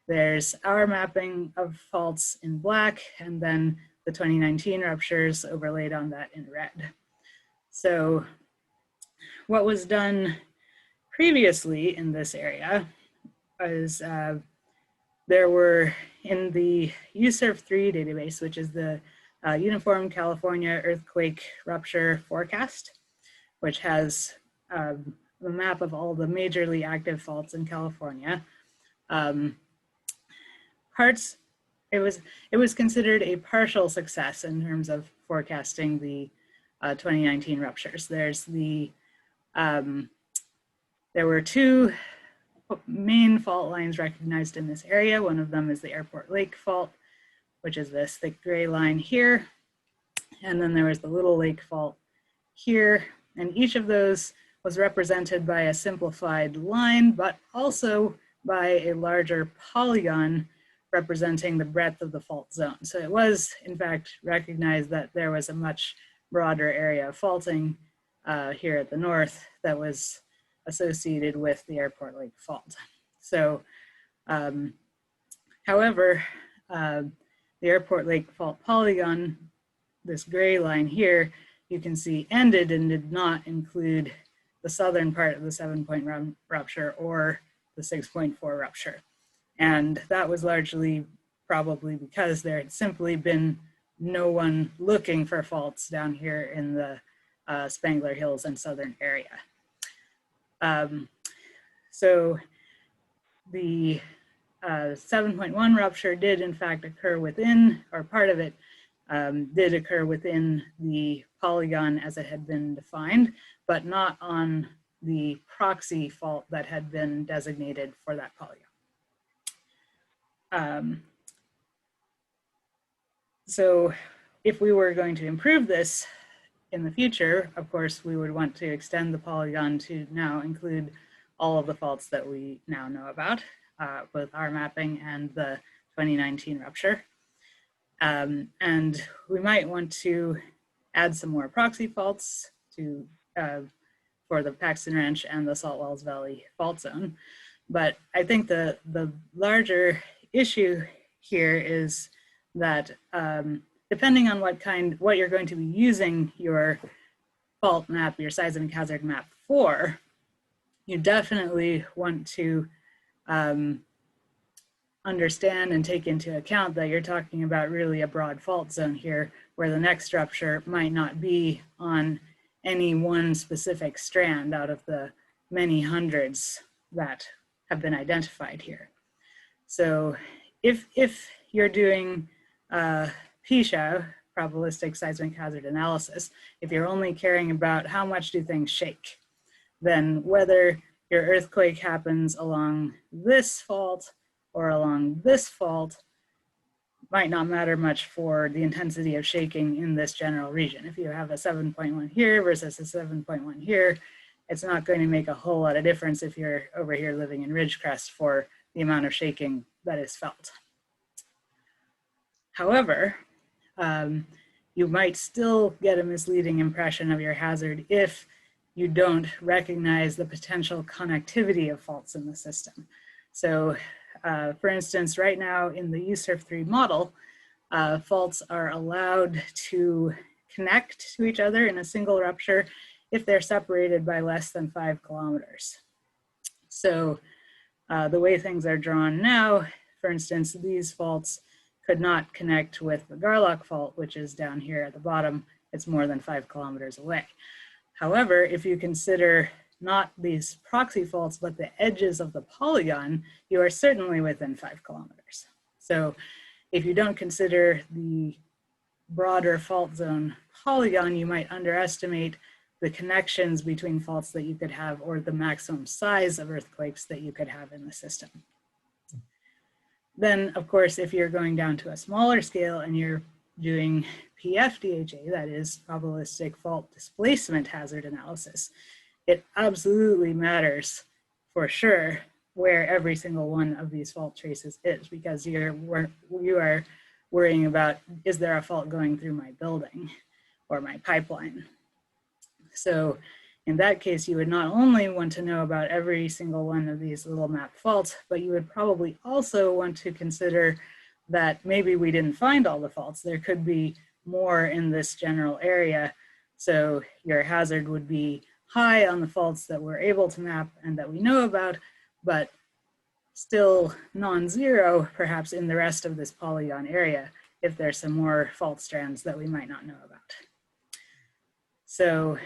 There's our mapping of faults in black, and then the 2019 ruptures overlaid on that in red. So what was done previously in this area was there were in the USERV3 database, which is the Uniform California Earthquake Rupture Forecast, which has the map of all the majorly active faults in California. It was considered a partial success in terms of forecasting the 2019 ruptures. There's the there were two main fault lines recognized in this area. One of them is the Airport Lake Fault, which is this thick gray line here. And then there was the Little Lake Fault here. And each of those was represented by a simplified line, but also by a larger polygon representing the breadth of the fault zone. So it was, in fact, recognized that there was a much broader area of faulting here at the north that was associated with the Airport Lake Fault. So, however, the Airport Lake Fault polygon, this gray line here, you can see ended and did not include the southern part of the 7-point rupture or the 6.4 rupture. And that was largely probably because there had simply been no one looking for faults down here in the Spangler Hills and southern area. So the 7.1 rupture did in fact occur within, or part of it did occur within the polygon as it had been defined, but not on the proxy fault that had been designated for that polygon. So if we were going to improve this in the future, of course, we would want to extend the polygon to now include all of the faults that we now know about with our mapping and the 2019 rupture. And we might want to add some more proxy faults to for the Paxton Ranch and the Salt Wells Valley fault zone. But I think the larger issue here is that depending on what you're going to be using your fault map, your seismic hazard map for, you definitely want to understand and take into account that you're talking about really a broad fault zone here, where the next rupture might not be on any one specific strand out of the many hundreds that have been identified here. So if you're doing PSHA, probabilistic seismic hazard analysis, if you're only caring about how much do things shake, then whether your earthquake happens along this fault or along this fault might not matter much for the intensity of shaking in this general region. If you have a 7.1 here versus a 7.1 here, it's not going to make a whole lot of difference if you're over here living in Ridgecrest for the amount of shaking that is felt. However, you might still get a misleading impression of your hazard if you don't recognize the potential connectivity of faults in the system. So for instance, right now in the USURF3 model, faults are allowed to connect to each other in a single rupture if they're separated by less than 5 kilometers. So the way things are drawn now, for instance, these faults could not connect with the Garlock fault, which is down here at the bottom. It's more than 5 kilometers away. However, if you consider not these proxy faults, but the edges of the polygon, you are certainly within 5 kilometers. So if you don't consider the broader fault zone polygon, you might underestimate the connections between faults that you could have or the maximum size of earthquakes that you could have in the system. Then, of course, if you're going down to a smaller scale and you're doing PFDHA, that is probabilistic fault displacement hazard analysis, it absolutely matters for sure where every single one of these fault traces is, because you are worrying about, is there a fault going through my building or my pipeline? So in that case, you would not only want to know about every single one of these little map faults, but you would probably also want to consider that maybe we didn't find all the faults. There could be more in this general area. So your hazard would be high on the faults that we're able to map and that we know about, but still non-zero perhaps in the rest of this polygon area if there's some more fault strands that we might not know about. So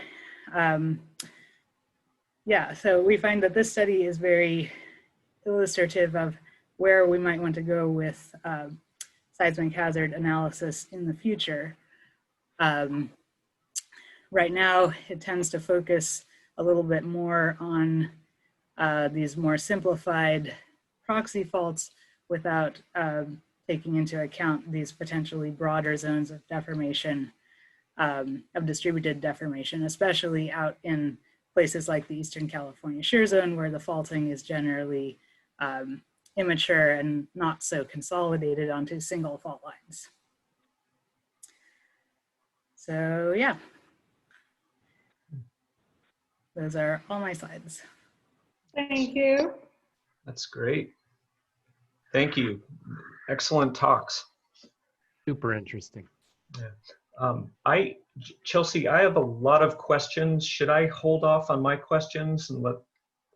yeah, so we find that this study is very illustrative of where we might want to go with seismic hazard analysis in the future. Right now, it tends to focus a little bit more on these more simplified proxy faults without taking into account these potentially broader zones of deformation, of distributed deformation, especially out in places like the Eastern California shear zone, where the faulting is generally immature and not so consolidated onto single fault lines. So yeah, those are all my slides. Thank you. That's great. Thank you. Excellent talks. Super interesting. Yeah. Chelsea, I have a lot of questions. Should I hold off on my questions and let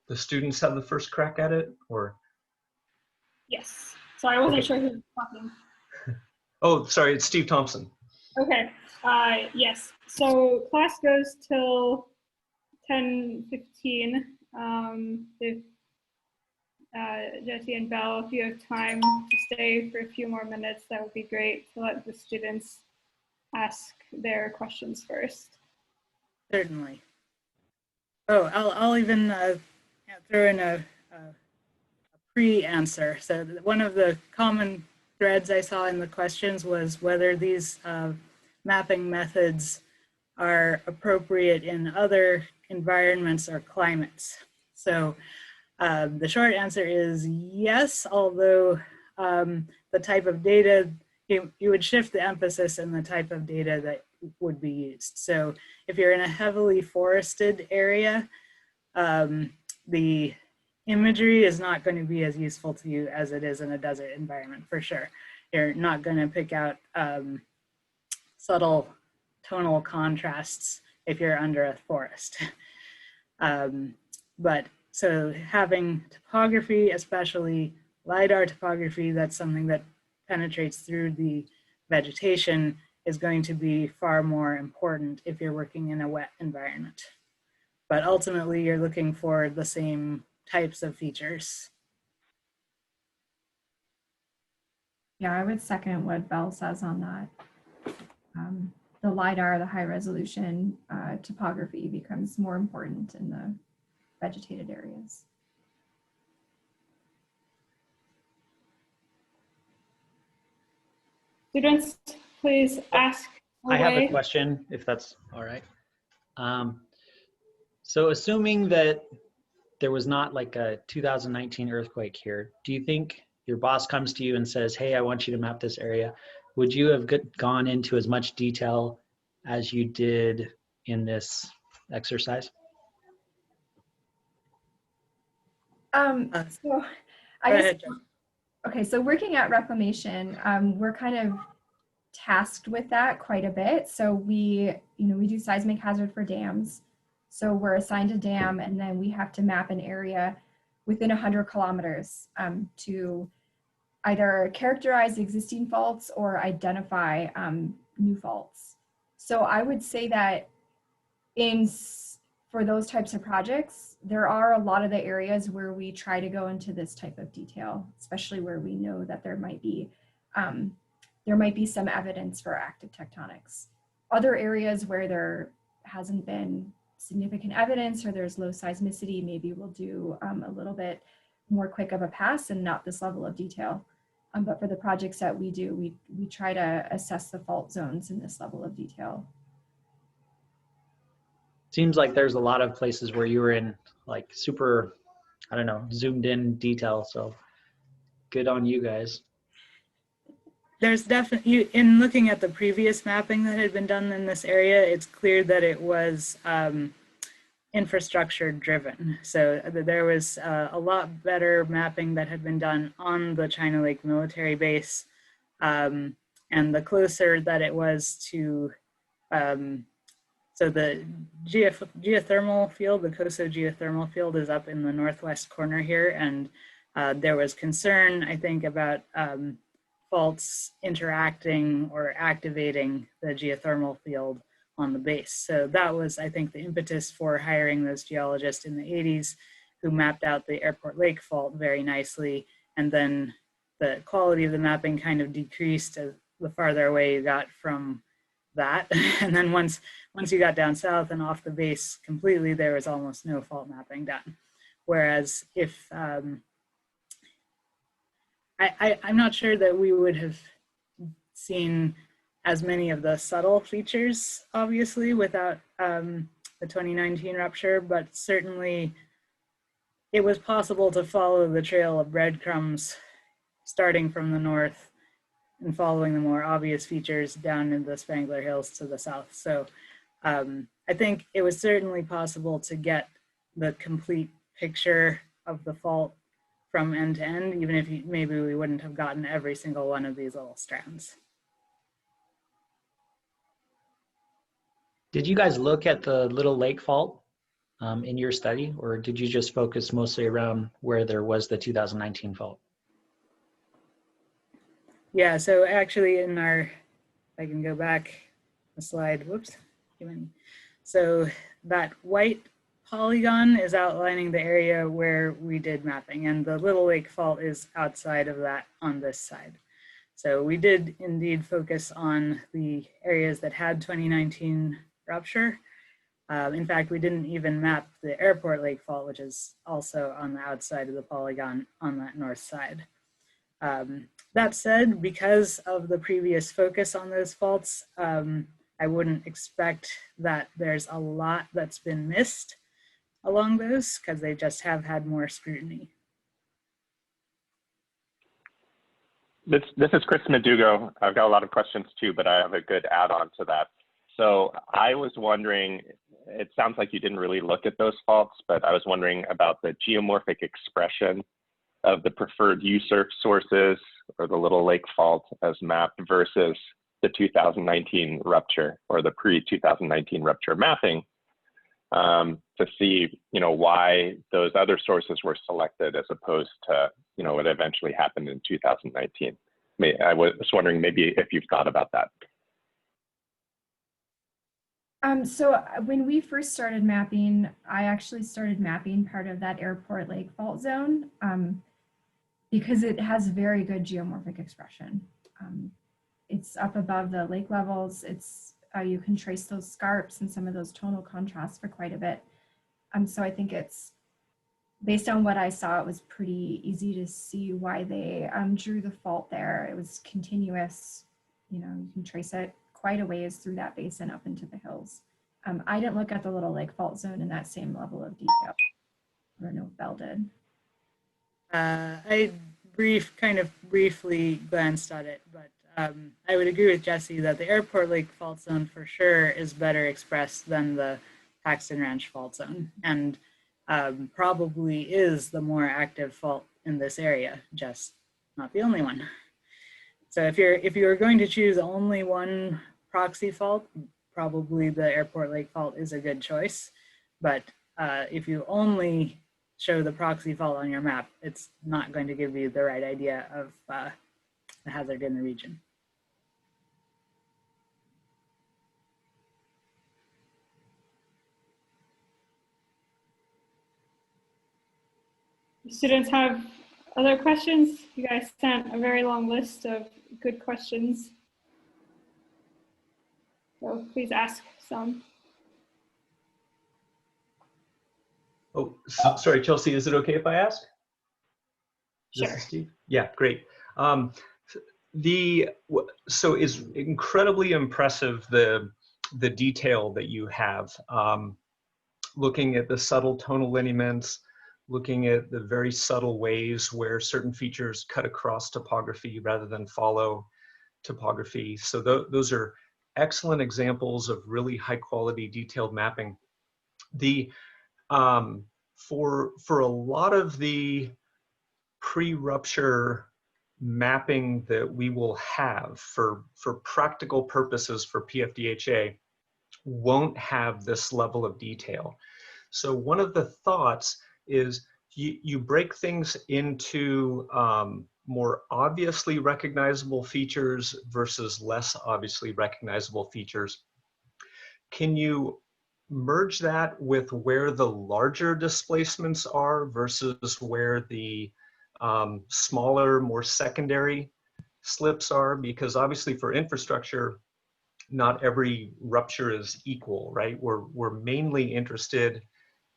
the students have the first crack at it, or? Yes. So I wasn't Okay. sure who was talking. Oh, sorry, it's Steve Thompson. Okay. Yes. So class goes till 10:15. If Jesse and Belle, if you have time to stay for a few more minutes, that would be great to let the students ask their questions first. Certainly. Oh, I'll even throw in a pre-answer. So one of the common threads I saw in the questions was whether these mapping methods are appropriate in other environments or climates. So the short answer is yes, although the type of data, you would shift the emphasis in the type of data that would be used. So if you're in a heavily forested area, the imagery is not going to be as useful to you as it is in a desert environment, for sure. You're not going to pick out subtle tonal contrasts if you're under a forest. But so having topography, especially LiDAR topography, that's something that penetrates through the vegetation, is going to be far more important if you're working in a wet environment. But ultimately, you're looking for the same types of features. Yeah, I would second what Belle says on that. The LiDAR, the high resolution topography becomes more important in the vegetated areas. Students, please ask away. I have a question, if that's all right. So assuming that there was not like a 2019 earthquake here, do you think your boss comes to you and says, hey, I want you to map this area? Would you have gone into as much detail as you did in this exercise? So I guess, okay, so working at Reclamation, we're kind of tasked with that quite a bit. So we do seismic hazard for dams. So we're assigned a dam, and then we have to map an area within 100 kilometers to either characterize existing faults or identify new faults. So I would say that for those types of projects, there are a lot of the areas where we try to go into this type of detail, especially where we know that there might be some evidence for active tectonics. Other areas where there hasn't been significant evidence or there's low seismicity, maybe we'll do a little bit more quick of a pass and not this level of detail. But for the projects that we do, we try to assess the fault zones in this level of detail. Seems like there's a lot of places where you were in like super, I don't know, zoomed in detail. So good on you guys. There's definitely, in looking at the previous mapping that had been done in this area, it's clear that it was infrastructure driven. So there was a lot better mapping that had been done on the China Lake military base. And the closer that it was to, so the geothermal field, the COSO geothermal field is up in the northwest corner here. And there was concern, I think, about faults interacting or activating the geothermal field on the base. So that was, I think, the impetus for hiring those geologists in the 80s who mapped out the Airport Lake fault very nicely. And then the quality of the mapping kind of decreased as the farther away you got from that. And then once you got down south and off the base completely, there was almost no fault mapping done. Whereas if, I'm not sure that we would have seen as many of the subtle features, obviously, without the 2019 rupture, but certainly it was possible to follow the trail of breadcrumbs starting from the north and following the more obvious features down in the Spangler Hills to the south. So I think it was certainly possible to get the complete picture of the fault from end to end, even if maybe we wouldn't have gotten every single one of these little strands. Did you guys look at the Little Lake Fault in your study, or did you just focus mostly around where there was the 2019 fault? Yeah, so actually in our, if I can go back a slide, whoops. So that white polygon is outlining the area where we did mapping, and the Little Lake Fault is outside of that on this side. So we did indeed focus on the areas that had 2019 rupture. In fact, we didn't even map the Airport Lake Fault, which is also on the outside of the polygon on that north side. That said, because of the previous focus on those faults, I wouldn't expect that there's a lot that's been missed along those, because they just have had more scrutiny. This is Chris Medugo. I've got a lot of questions too, but I have a good add-on to that. So I was wondering, it sounds like you didn't really look at those faults, but I was wondering about the geomorphic expression of the preferred USURF sources or the Little Lake Fault as mapped versus the 2019 rupture or the pre-2019 rupture mapping, to see, why those other sources were selected as opposed to, what eventually happened in 2019. I was wondering maybe if you've thought about that. So when we first started mapping, I actually started mapping part of that Airport Lake Fault zone because it has very good geomorphic expression. It's up above the lake levels. It's you can trace those scarps and some of those tonal contrasts for quite a bit. So I think it's, based on what I saw, it was pretty easy to see why they drew the fault there. It was continuous, you can trace it quite a ways through that basin up into the hills. I didn't look at the Little Lake Fault zone in that same level of detail. I don't know if Belle did. I kind of briefly glanced at it, but I would agree with Jesse that the Airport Lake Fault zone for sure is better expressed than the Paxton Ranch Fault zone, and probably is the more active fault in this area, just not the only one. So if you're going to choose only one proxy fault, probably the Airport Lake Fault is a good choice. But if you only show the proxy fault on your map, it's not going to give you the right idea of the hazard in the region. Students have other questions? You guys sent a very long list of good questions. So please ask some. Oh, sorry, Chelsea, is it okay if I ask? Sure. This is Steve. Yeah, great. So it's incredibly impressive, the detail that you have, looking at the subtle tonal lineaments, looking at the very subtle ways where certain features cut across topography rather than follow topography. So those are excellent examples of really high quality detailed mapping. For a lot of the pre-rupture mapping that we will have for practical purposes for PFDHA won't have this level of detail. So one of the thoughts is you break things into more obviously recognizable features versus less obviously recognizable features. Can you merge that with where the larger displacements are versus where the smaller, more secondary slips are? Because obviously for infrastructure, not every rupture is equal, right? We're mainly interested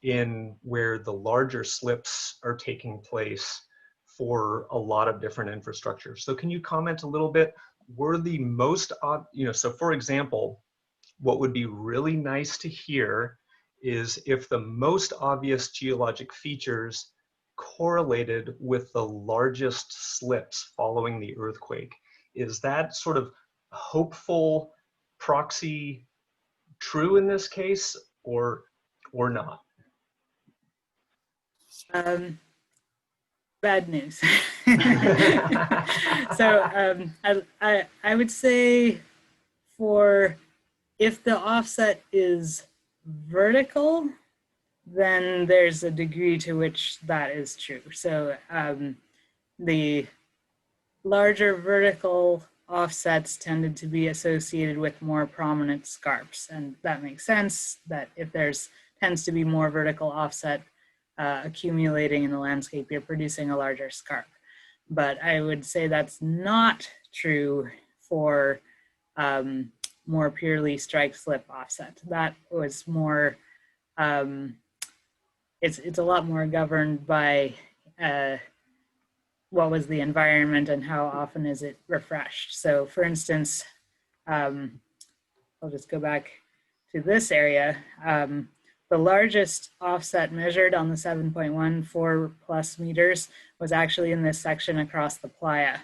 in where the larger slips are taking place for a lot of different infrastructure. So can you comment a little bit? Were the most, so for example, what would be really nice to hear is if the most obvious geologic features correlated with the largest slips following the earthquake. Is that sort of hopeful proxy true in this case, or not? Bad news. So I would say for if the offset is vertical, then there's a degree to which that is true. So the larger vertical offsets tended to be associated with more prominent scarps. And that makes sense that if there's tends to be more vertical offset accumulating in the landscape, you're producing a larger scarp. But I would say that's not true for more purely strike slip offset. That was more, it's a lot more governed by what was the environment and how often is it refreshed. So for instance, I'll just go back to this area. The largest offset measured on the 7.1, 4+ meters, was actually in this section across the playa.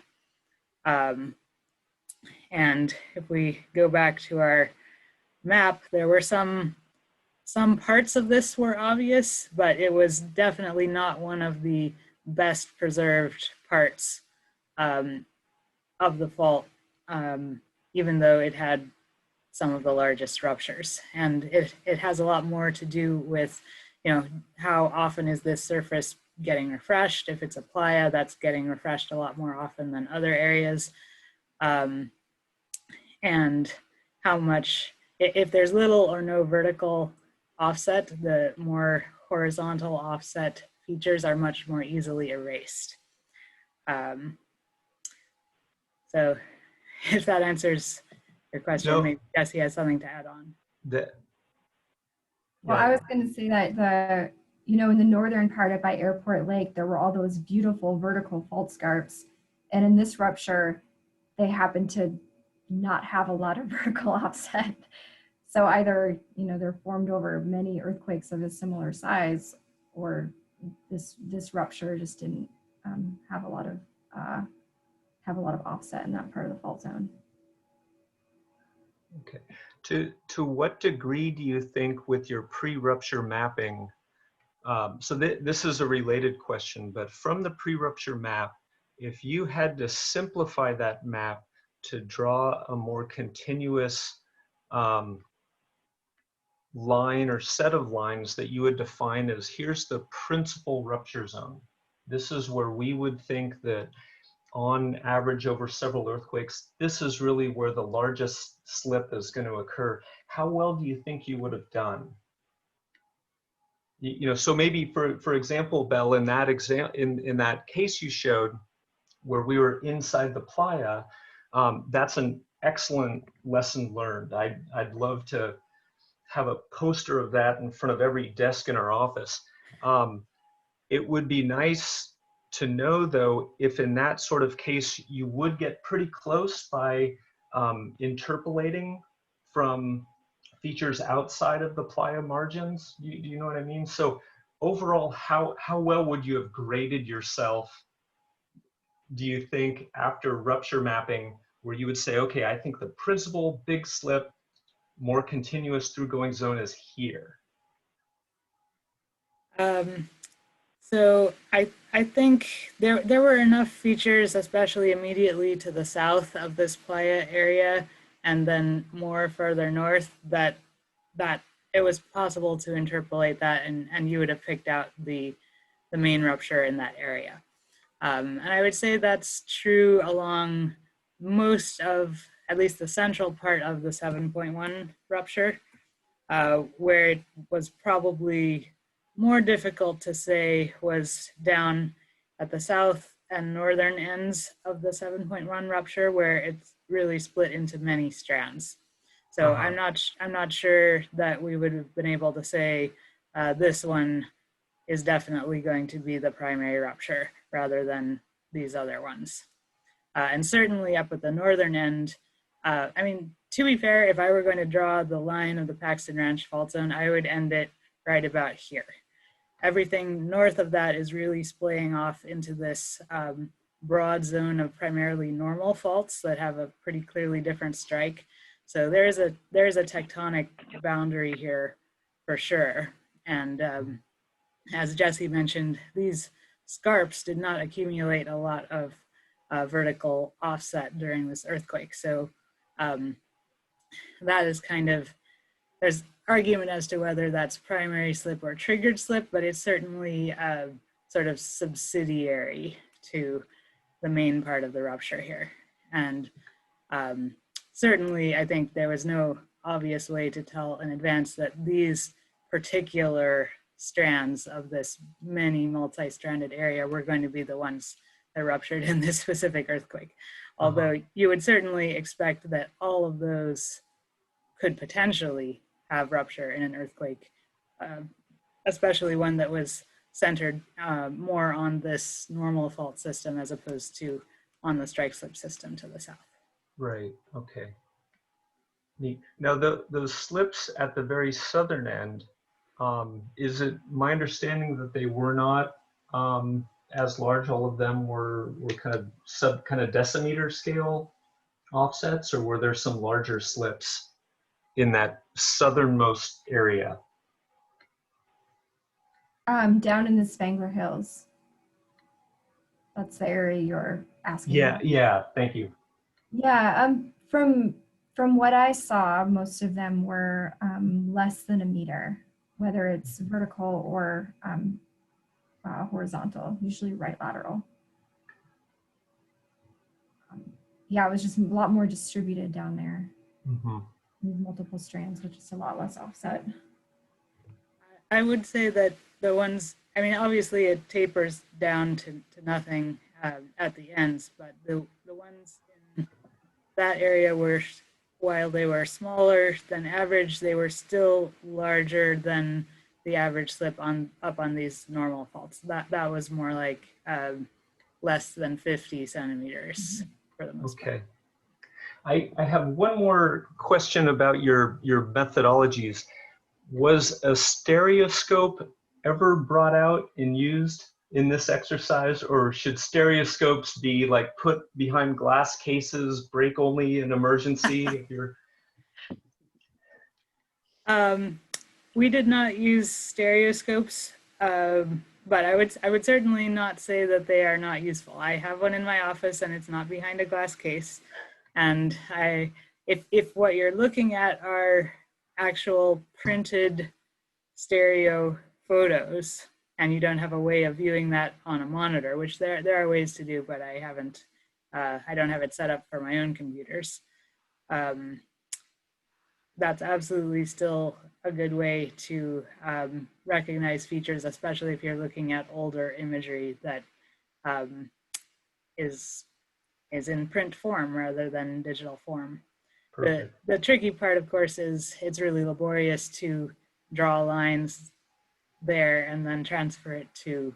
And if we go back to our map, there were some parts of this were obvious, but it was definitely not one of the best preserved parts of the fault, even though it had some of the largest ruptures. And it has a lot more to do with, you know, how often is this surface getting refreshed? If it's a playa, that's getting refreshed a lot more often than other areas. And how much, if there's little or no vertical offset, the more horizontal offset features are much more easily erased. So if that answers your question, No. maybe Jesse has something to add on. Well, I was going to say that in the northern part of by Airport Lake, there were all those beautiful vertical fault scarps. And in this rupture, they happened to not have a lot of vertical offset. So either, they're formed over many earthquakes of a similar size, or this rupture just didn't have a lot of offset in that part of the fault zone. Okay. To what degree do you think with your pre-rupture mapping, so this is a related question, but from the pre-rupture map, if you had to simplify that map to draw a more continuous line or set of lines that you would define as, here's the principal rupture zone. This is where we would think that on average over several earthquakes, this is really where the largest slip is going to occur. How well do you think you would have done? So maybe for example, Belle, in that case you showed where we were inside the playa, that's an excellent lesson learned. I'd love to have a poster of that in front of every desk in our office. It would be nice to know, though, if in that sort of case you would get pretty close by interpolating from features outside of the playa margins. Do you know what I mean? So overall, how well would you have graded yourself, do you think, after rupture mapping, where you would say, okay, I think the principal big slip, more continuous through going zone is here? So I think there were enough features, especially immediately to the south of this playa area, and then more further north, that it was possible to interpolate that, and you would have picked out the main rupture in that area. And I would say that's true along most of, at least the central part of the 7.1 rupture, where it was probably more difficult to say was down at the south and northern ends of the 7.1 rupture, where it's really split into many strands. So I'm not sure that we would have been able to say this one is definitely going to be the primary rupture rather than these other ones. And certainly up at the northern end, I mean, to be fair, if I were going to draw the line of the Paxton Ranch fault zone, I would end it right about here. Everything north of that is really splaying off into this broad zone of primarily normal faults that have a pretty clearly different strike. So there's a tectonic boundary here for sure. And as Jesse mentioned, these scarps did not accumulate a lot of vertical offset during this earthquake. So that is kind of, there's argument as to whether that's primary slip or triggered slip, but it's certainly sort of subsidiary to the main part of the rupture here. And certainly, I think there was no obvious way to tell in advance that these particular strands of this many multi-stranded area were going to be the ones that ruptured in this specific earthquake. Although you would certainly expect that all of those could potentially have rupture in an earthquake, especially one that was centered more on this normal fault system as opposed to on the strike slip system to the south. Right, okay. Neat. Now those slips at the very southern end, is it my understanding that they were not as large? All of them were kind of decimeter scale offsets, or were there some larger slips in that southernmost area? Down in the Spangler Hills. That's the area you're asking about. Yeah, thank you. Yeah, from what I saw, most of them were less than a meter, whether it's vertical or horizontal, usually right lateral. Yeah, it was just a lot more distributed down there. Multiple strands, which is a lot less offset. I would say that the ones, I mean, obviously it tapers down to nothing at the ends, but the ones in that area were, while they were smaller than average, they were still larger than the average slip up on these normal faults. That was more like less than 50 centimeters for the most part. Okay. I have one more question about your methodologies. Was a stereoscope ever brought out and used in this exercise, or should stereoscopes be like put behind glass cases, break only in emergency if you're... We did not use stereoscopes, but I would certainly not say that they are not useful. I have one in my office and it's not behind a glass case. And if what you're looking at are actual printed stereo photos and you don't have a way of viewing that on a monitor, which there are ways to do, but I don't have it set up for my own computers. That's absolutely still a good way to recognize features, especially if you're looking at older imagery that is in print form rather than digital form. The tricky part, of course, is it's really laborious to draw lines there and then transfer it to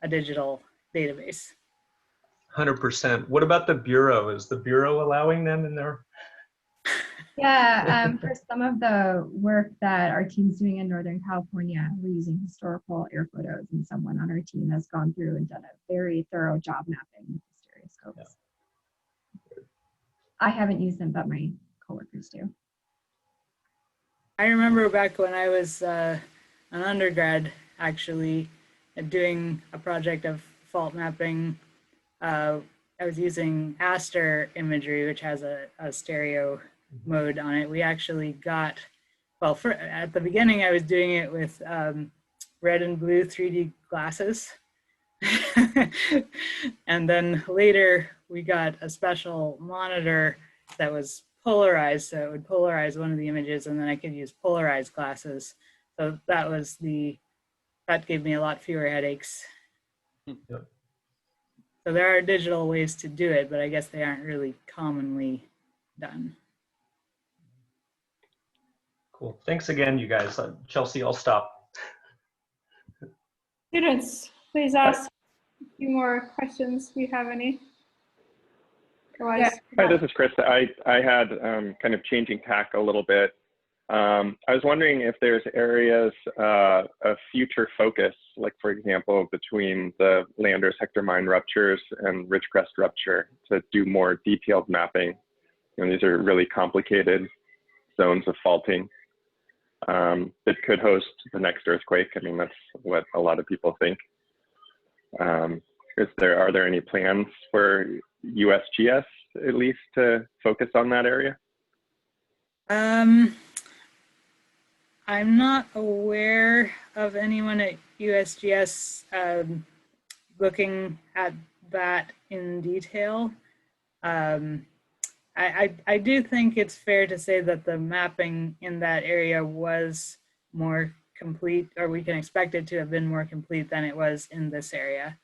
a digital database. 100%. What about the Bureau? Is the Bureau allowing them in there? Yeah, for some of the work that our team's doing in Northern California, we're using historical air photos, and someone on our team has gone through and done a very thorough job mapping with the stereoscopes. Yeah. I haven't used them, but my coworkers do. I remember back when I was an undergrad, actually, doing a project of fault mapping. I was using Aster imagery, which has a stereo mode on it. We actually got, well, at the beginning I was doing it with red and blue 3D glasses. And then later we got a special monitor that was polarized, so it would polarize one of the images and then I could use polarized glasses. So that gave me a lot fewer headaches. Yep. So there are digital ways to do it, but I guess they aren't really commonly done. Cool. Thanks again, you guys. Chelsea, I'll stop. Students, please ask a few more questions if you have any. Otherwise, Hi, this is Chris. I had kind of changing tack a little bit. I was wondering if there's areas of future focus, like for example, between the Landers Hector Mine ruptures and Ridgecrest rupture to do more detailed mapping. You know, these are really complicated zones of faulting that could host the next earthquake. I mean, that's what a lot of people think. Are there any plans for USGS at least to focus on that area? I'm not aware of anyone at USGS looking at that in detail. I do think it's fair to say that the mapping in that area was more complete, or we can expect it to have been more complete than it was in this area.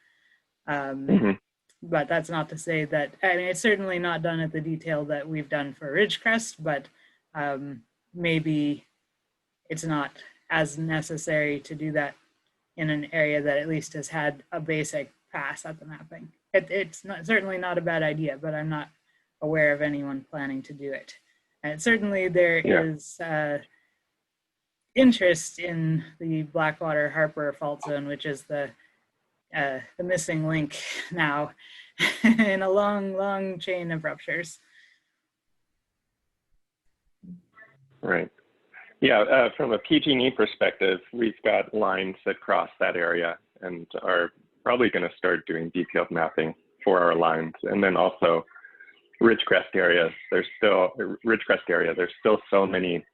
But that's not to say that, I mean, it's certainly not done at the detail that we've done for Ridgecrest, but maybe it's not as necessary to do that in an area that at least has had a basic pass at the mapping. It's not, certainly not a bad idea, but I'm not aware of anyone planning to do it. And certainly there is interest in the Blackwater Harper fault zone, which is the missing link now in a long, long chain of ruptures. Right. Yeah, from a PG&E perspective, we've got lines that cross that area and are probably going to start doing detailed mapping for our lines. And then also Ridgecrest area, there's still so many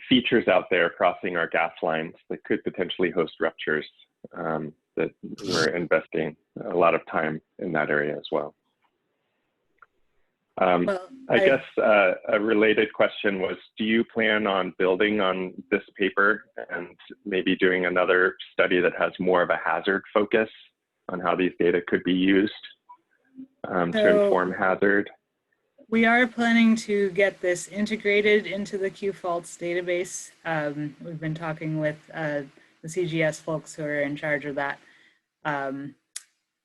features out there crossing our gas lines that could potentially host ruptures that we're investing a lot of time in that area as well. I guess a related question was, do you plan on building on this paper and maybe doing another study that has more of a hazard focus on how these data could be used to inform hazard? We are planning to get this integrated into the QFaults database. We've been talking with the CGS folks who are in charge of that.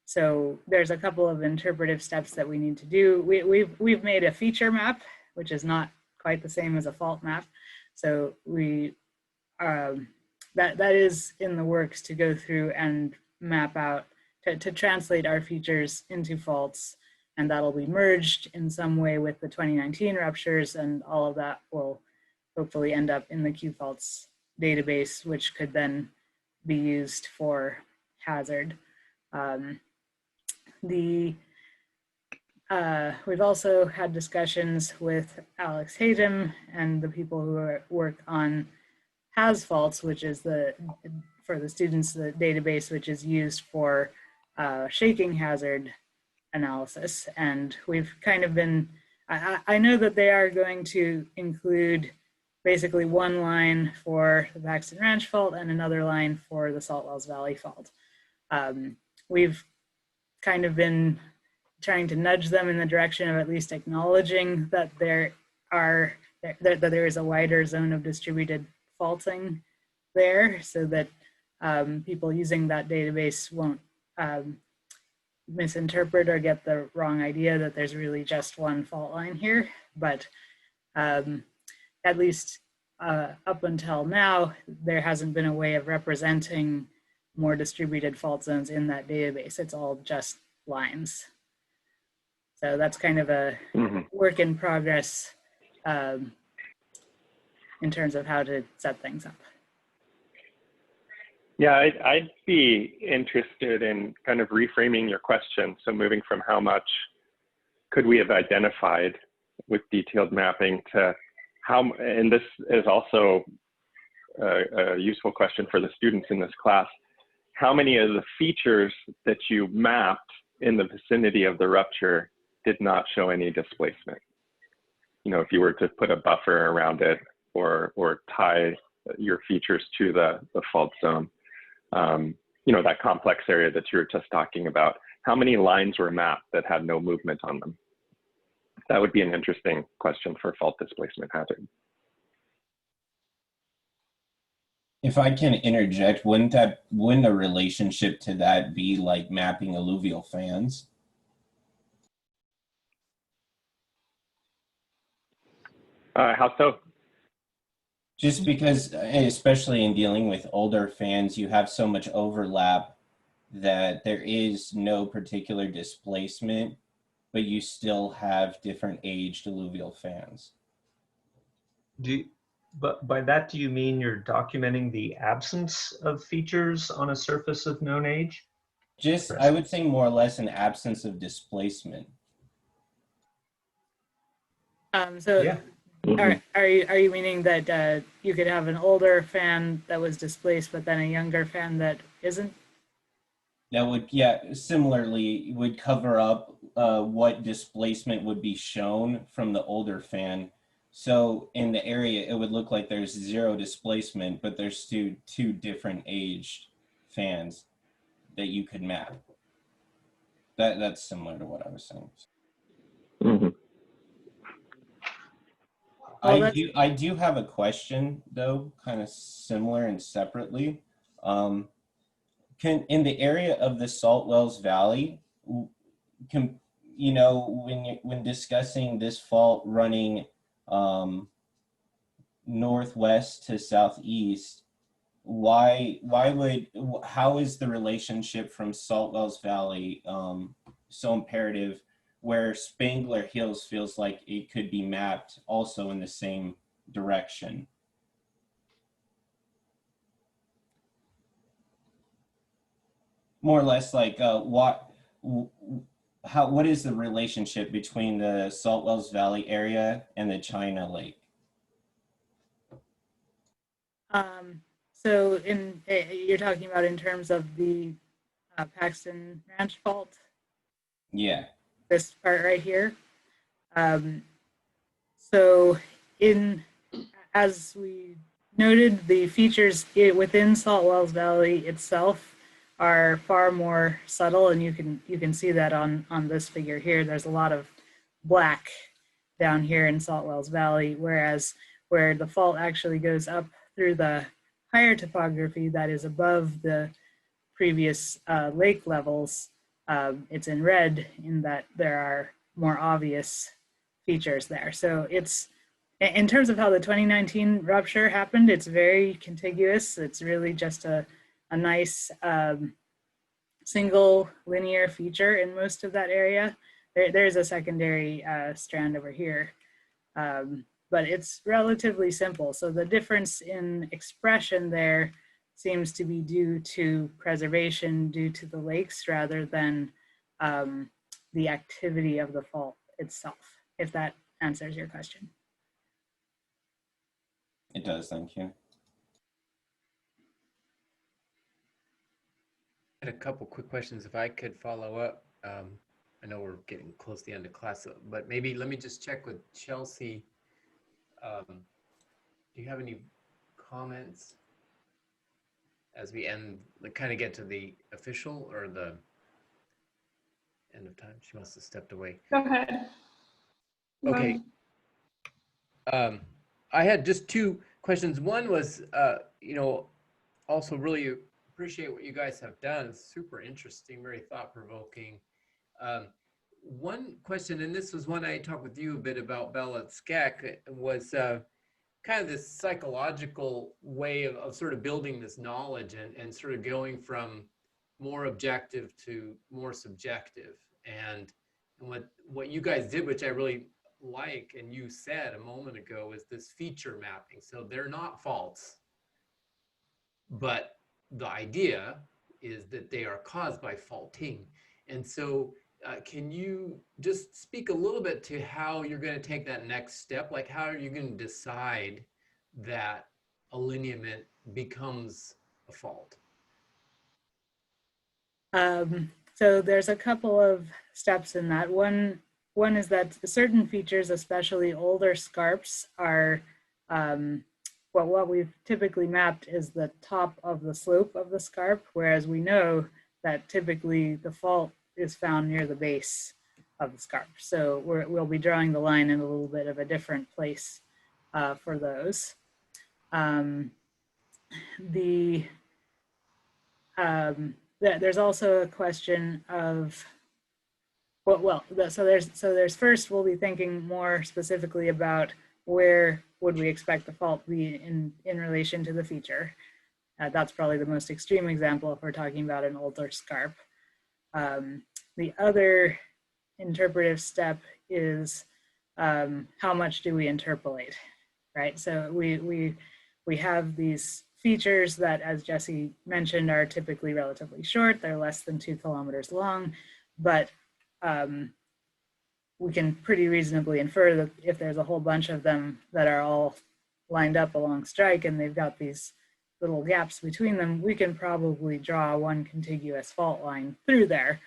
So there's a couple of interpretive steps that we need to do. We've made a feature map, which is not quite the same as a fault map. So we that is in the works to go through and map out to translate our features into faults, and that'll be merged in some way with the 2019 ruptures, and all of that will hopefully end up in the QFaults database, which could then be used for hazard. We've also had discussions with Alex Hayden and the people who work on HAZ faults, which is for the students, the database which is used for shaking hazard analysis. And we've kind of been, I know that they are going to include basically one line for the Paxton Ranch fault and another line for the Salt Wells Valley fault. We've kind of been trying to nudge them in the direction of at least acknowledging that there is a wider zone of distributed faulting there, so that people using that database won't misinterpret or get the wrong idea that there's really just one fault line here. But at least up until now, there hasn't been a way of representing more distributed fault zones in that database. It's all just lines. So that's kind of a work in progress in terms of how to set things up. Yeah, I'd be interested in kind of reframing your question. So moving from how much could we have identified with detailed mapping to how, and this is also a useful question for the students in this class, how many of the features that you mapped in the vicinity of the rupture did not show any displacement? You know, if you were to put a buffer around it or tie your features to the fault zone, you know, that complex area that you were just talking about, how many lines were mapped that had no movement on them? That would be an interesting question for fault displacement hazard. If I can interject, wouldn't a relationship to that be like mapping alluvial fans? How so? Just because, especially in dealing with older fans, you have so much overlap that there is no particular displacement, but you still have different aged alluvial fans. But by that, do you mean you're documenting the absence of features on a surface of known age? Just, I would say more or less an absence of displacement. So Yeah. Are you meaning that you could have an older fan that was displaced, but then a younger fan that isn't? That would, yeah, similarly would cover up what displacement would be shown from the older fan. So in the area, it would look like there's 0 displacement, but there's two different aged fans that you could map. That's similar to what I was saying. I do have a question though, kind of similar and separately. In the area of the Salt Wells Valley, when discussing this fault running northwest to southeast, how is the relationship from Salt Wells Valley so imperative, where Spangler Hills feels like it could be mapped also in the same direction? More or less, like what is the relationship between the Salt Wells Valley area and the China Lake? So you're talking about in terms of the Paxton Ranch fault? Yeah. This part right here. So as we noted, the features within Salt Wells Valley itself are far more subtle, and you can see that on this figure here. There's a lot of black down here in Salt Wells Valley, whereas where the fault actually goes up through the higher topography that is above the previous lake levels, it's in red in that there are more obvious features there. So it's, in terms of how the 2019 rupture happened, it's very contiguous. It's really just a nice single linear feature in most of that area. There's a secondary strand over here, but it's relatively simple. So the difference in expression there seems to be due to preservation due to the lakes rather than the activity of the fault itself, if that answers your question. It does, thank you. I had a couple quick questions if I could follow up. I know we're getting close to the end of class, but maybe let me just check with Chelsea. Do you have any comments as we kind of get to the official or the end of time? She must have stepped away. Go ahead. Okay. I had just 2 questions. One was, also really appreciate what you guys have done. It's super interesting, very thought-provoking. One question, and this was one I talked with you a bit about, Belle, at SCAC, was kind of this psychological way of sort of building this knowledge and sort of going from more objective to more subjective. And what you guys did, which I really like, and you said a moment ago, is this feature mapping. So they're not faults, but the idea is that they are caused by faulting. And so can you just speak a little bit to how you're going to take that next step? Like, how are you going to decide that a lineament becomes a fault? So there's a couple of steps in that. One is that certain features, especially older scarps, are what we've typically mapped is the top of the slope of the scarp, whereas we know that typically the fault is found near the base of the scarp. So we'll be drawing the line in a little bit of a different place for those. There's also a question of, so there's first, we'll be thinking more specifically about where would we expect the fault to be in relation to the feature. That's probably the most extreme example if we're talking about an older scarp. The other interpretive step is how much do we interpolate, right? So we have these features that, as Jesse mentioned, are typically relatively short. They're less than 2 kilometers long, but we can pretty reasonably infer that if there's a whole bunch of them that are all lined up along strike and they've got these little gaps between them, we can probably draw one contiguous fault line through there.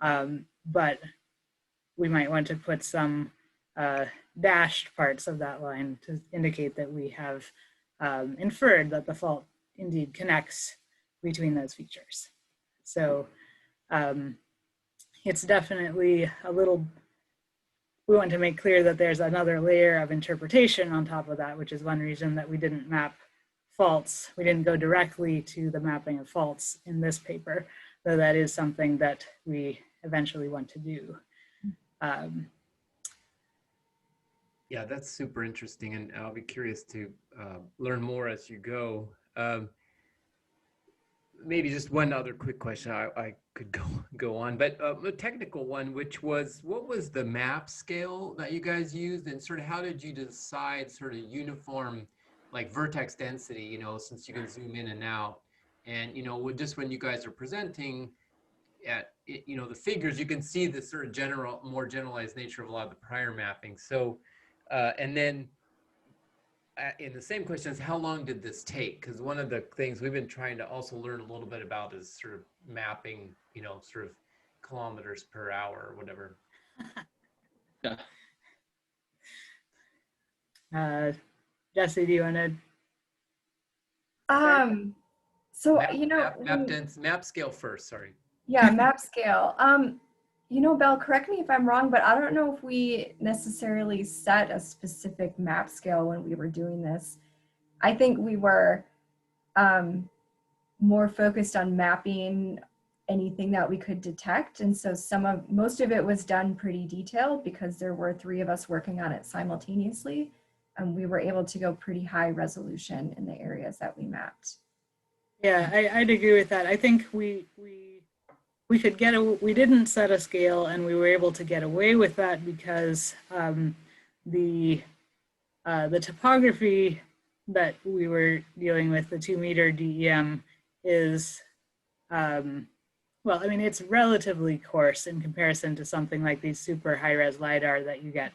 But we might want to put some dashed parts of that line to indicate that we have inferred that the fault indeed connects between those features. So it's definitely a little, we want to make clear that there's another layer of interpretation on top of that, which is one reason that we didn't map faults. We didn't go directly to the mapping of faults in this paper, though that is something that we eventually want to do. Yeah, that's super interesting, and I'll be curious to learn more as you go. Maybe just one other quick question. I could go on, but a technical one, which was, what was the map scale that you guys used, and sort of how did you decide sort of uniform, like vertex density, you know, since you can zoom in and out, and you know, just when you guys are presenting at, you know, the figures, you can see the sort of general, more generalized nature of a lot of the prior mapping. So, and then in the same question is, how long did this take? Because one of the things we've been trying to also learn a little bit about is sort of mapping, you know, sort of kilometers per hour or whatever. Yeah. Jesse, do you want to? So, Map, you know, map scale first, sorry. yeah, map scale. You know, Belle, correct me if I'm wrong, but I don't know if we necessarily set a specific map scale when we were doing this. I think we were more focused on mapping anything that we could detect. And so most of it was done pretty detailed because there were 3 of us working on it simultaneously. And we were able to go pretty high resolution in the areas that we mapped. Yeah, I'd agree with that. I think we could we didn't set a scale, and we were able to get away with that because the topography that we were dealing with, the 2-meter DEM, is well, I mean, it's relatively coarse in comparison to something like these super high-res LiDAR that you get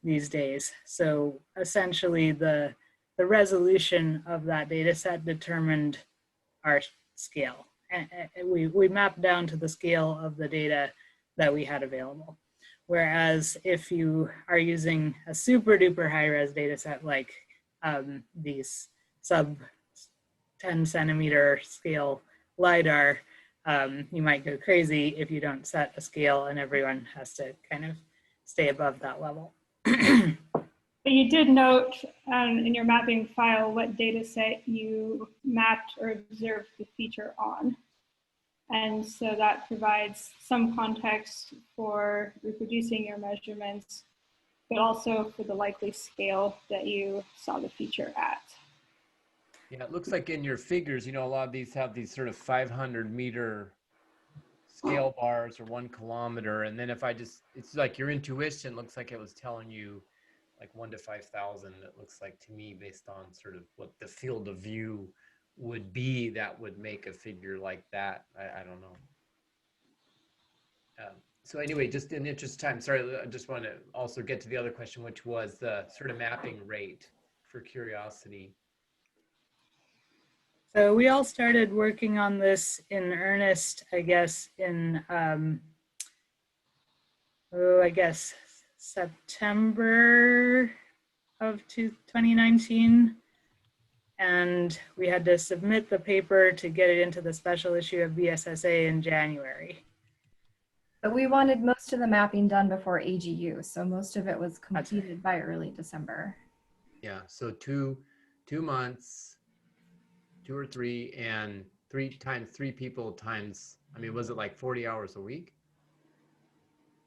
these days. So essentially, the resolution of that data set determined our scale. And we mapped down to the scale of the data that we had available. Whereas if you are using a super duper high res data set like these sub 10 centimeter scale LiDAR, you might go crazy if you don't set a scale and everyone has to kind of stay above that level. But you did note in your mapping file what data set you mapped or observed the feature on. And so that provides some context for reproducing your measurements, but also for the likely scale that you saw the feature at. Yeah, it looks like in your figures, you know, a lot of these have these sort of 500-meter scale bars or 1 kilometer. And then if I just, it's like your intuition looks like it was telling you like 1 to 5,000. It looks like to me, based on sort of what the field of view would be, that would make a figure like that. I don't know. So anyway, just in the interest of time, sorry, I just want to also get to the other question, which was the sort of mapping rate for curiosity. So we all started working on this in earnest, I guess, in, I guess, September of 2019. And we had to submit the paper to get it into the special issue of BSSA in January. But we wanted most of the mapping done before AGU, so most of it was completed by early December. Yeah, so two months, 2 or 3, and 3 times 3 people times, I mean, was it like 40 hours a week?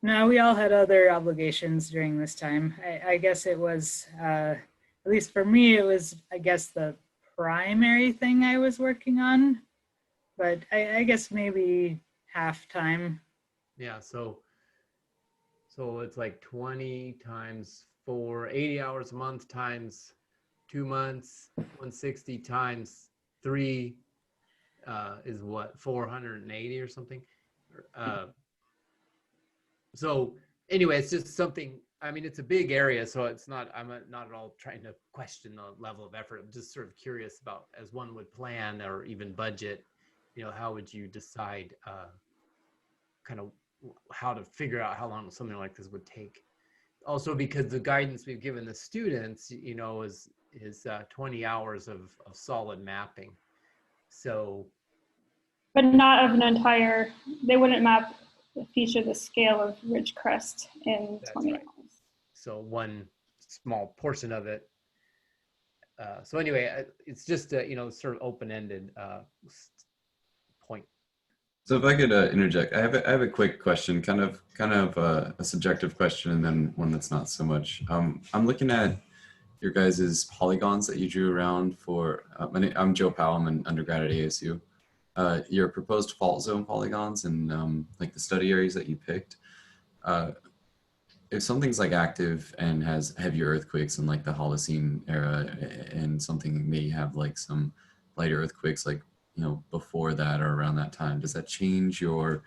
No, we all had other obligations during this time. I guess it was, at least for me, it was, I guess, the primary thing I was working on, but I guess maybe half time. Yeah, so it's like 20 times 4, 80 hours a month times 2 months, 160 times 3 is what, 480 or something? So anyway, it's just something. I mean, it's a big area, so it's not. Not at all trying to question the level of effort. I'm just sort of curious about, as one would plan or even budget, you know, how would you decide kind of how to figure out how long something like this would take? Also, because the guidance we've given the students, you know, is 20 hours of solid mapping. So, But not of an entire, they wouldn't map feature the scale of Ridgecrest in That's 20 right. hours. so one small portion of it. So anyway, it's just a, you know, sort of open-ended point. So if I could interject, I have a quick question, kind of a subjective question, and then one that's not so much. I'm looking at your guys' polygons that you drew around for. I'm Joe Powell. I'm an undergrad at ASU. Your proposed fault zone polygons and like the study areas that you picked. If something's like active and has heavier earthquakes in like the Holocene era, and something may have like some lighter earthquakes, like, you know, before that or around that time, does that change your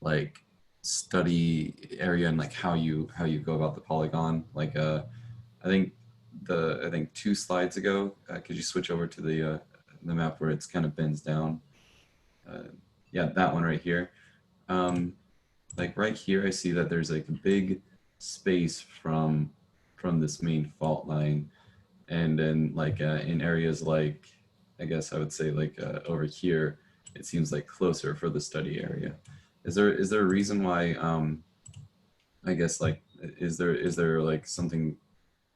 like study area and like how you go about the polygon? Like I think 2 slides ago, could you switch over to the map where it's kind of bends down? Yeah, that one right here. Like right here, I see that there's like a big space from this main fault line, and then like in areas like, I guess I would say like over here, it seems like closer for the study area. Is there a reason why I guess like is there like something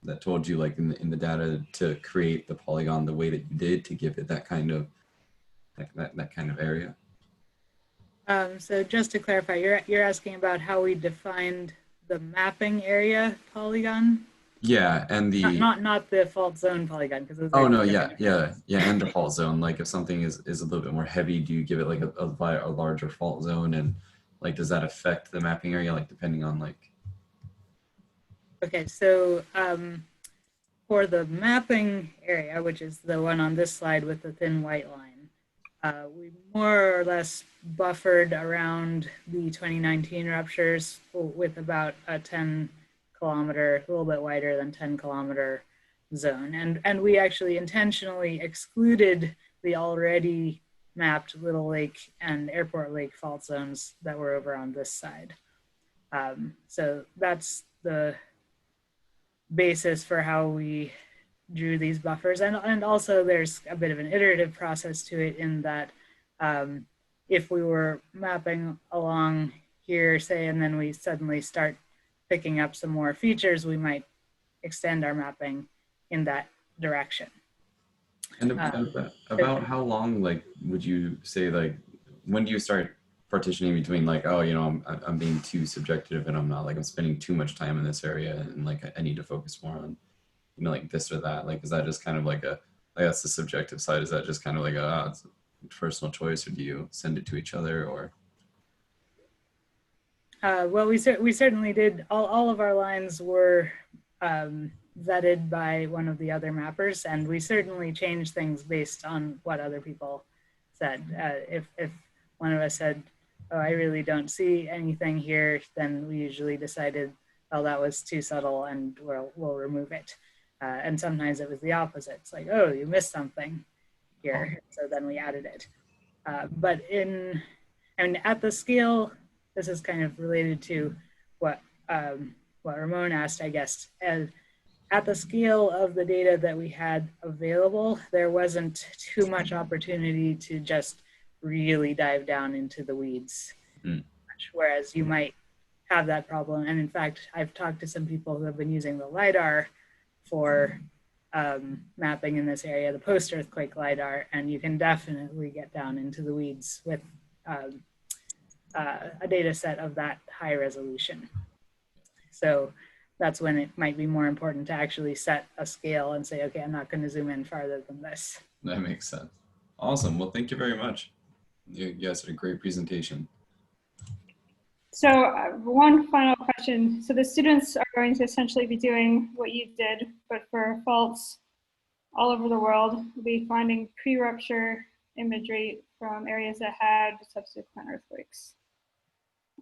that told you like in the data to create the polygon the way that you did to give it that kind of that kind of area? So just to clarify, you're asking about how we defined the mapping area polygon? Yeah, and the Not the fault zone polygon, because oh no, yeah, and the fault zone. Like if something is a little bit more heavy, do you give it like a larger fault zone, and like does that affect the mapping area, like depending on like? Okay, so for the mapping area, which is the one on this slide with the thin white line, we more or less buffered around the 2019 ruptures with about a 10-kilometer, a little bit wider than 10-kilometer zone. And we actually intentionally excluded the already mapped Little Lake and Airport Lake fault zones that were over on this side. So that's the basis for how we drew these buffers. And also there's a bit of an iterative process to it in that if we were mapping along here, say, and then we suddenly start picking up some more features, we might extend our mapping in that direction. And about how long, like, would you say, like, when do you start partitioning between like, oh, you know, I'm being too subjective and I'm not, like, I'm spending too much time in this area and like I need to focus more on, you know, like this or that? Like, is that just kind of like a, I guess the subjective side, is that just kind of like it's a personal choice, or do you send it to each other, or? Well, we certainly did. All of our lines were vetted by one of the other mappers, and we certainly changed things based on what other people said. If one of us said, oh, I really don't see anything here, then we usually decided, oh, that was too subtle and we'll remove it. And sometimes it was the opposite. It's like, oh, you missed something here. So then we added it. But at the scale, this is kind of related to what Ramon asked, I guess. At the scale of the data that we had available, there wasn't too much opportunity to just really dive down into the weeds. Whereas you might have that problem. And in fact, I've talked to some people who have been using the LiDAR for mapping in this area, the post-earthquake LiDAR, and you can definitely get down into the weeds with a data set of that high resolution. So that's when it might be more important to actually set a scale and say, okay, I'm not going to zoom in farther than this. That makes sense. Awesome. Well, thank you very much. You guys did a great presentation. So one final question. So the students are going to essentially be doing what you did, but for faults all over the world. We'll be finding pre-rupture imagery from areas that had subsequent earthquakes.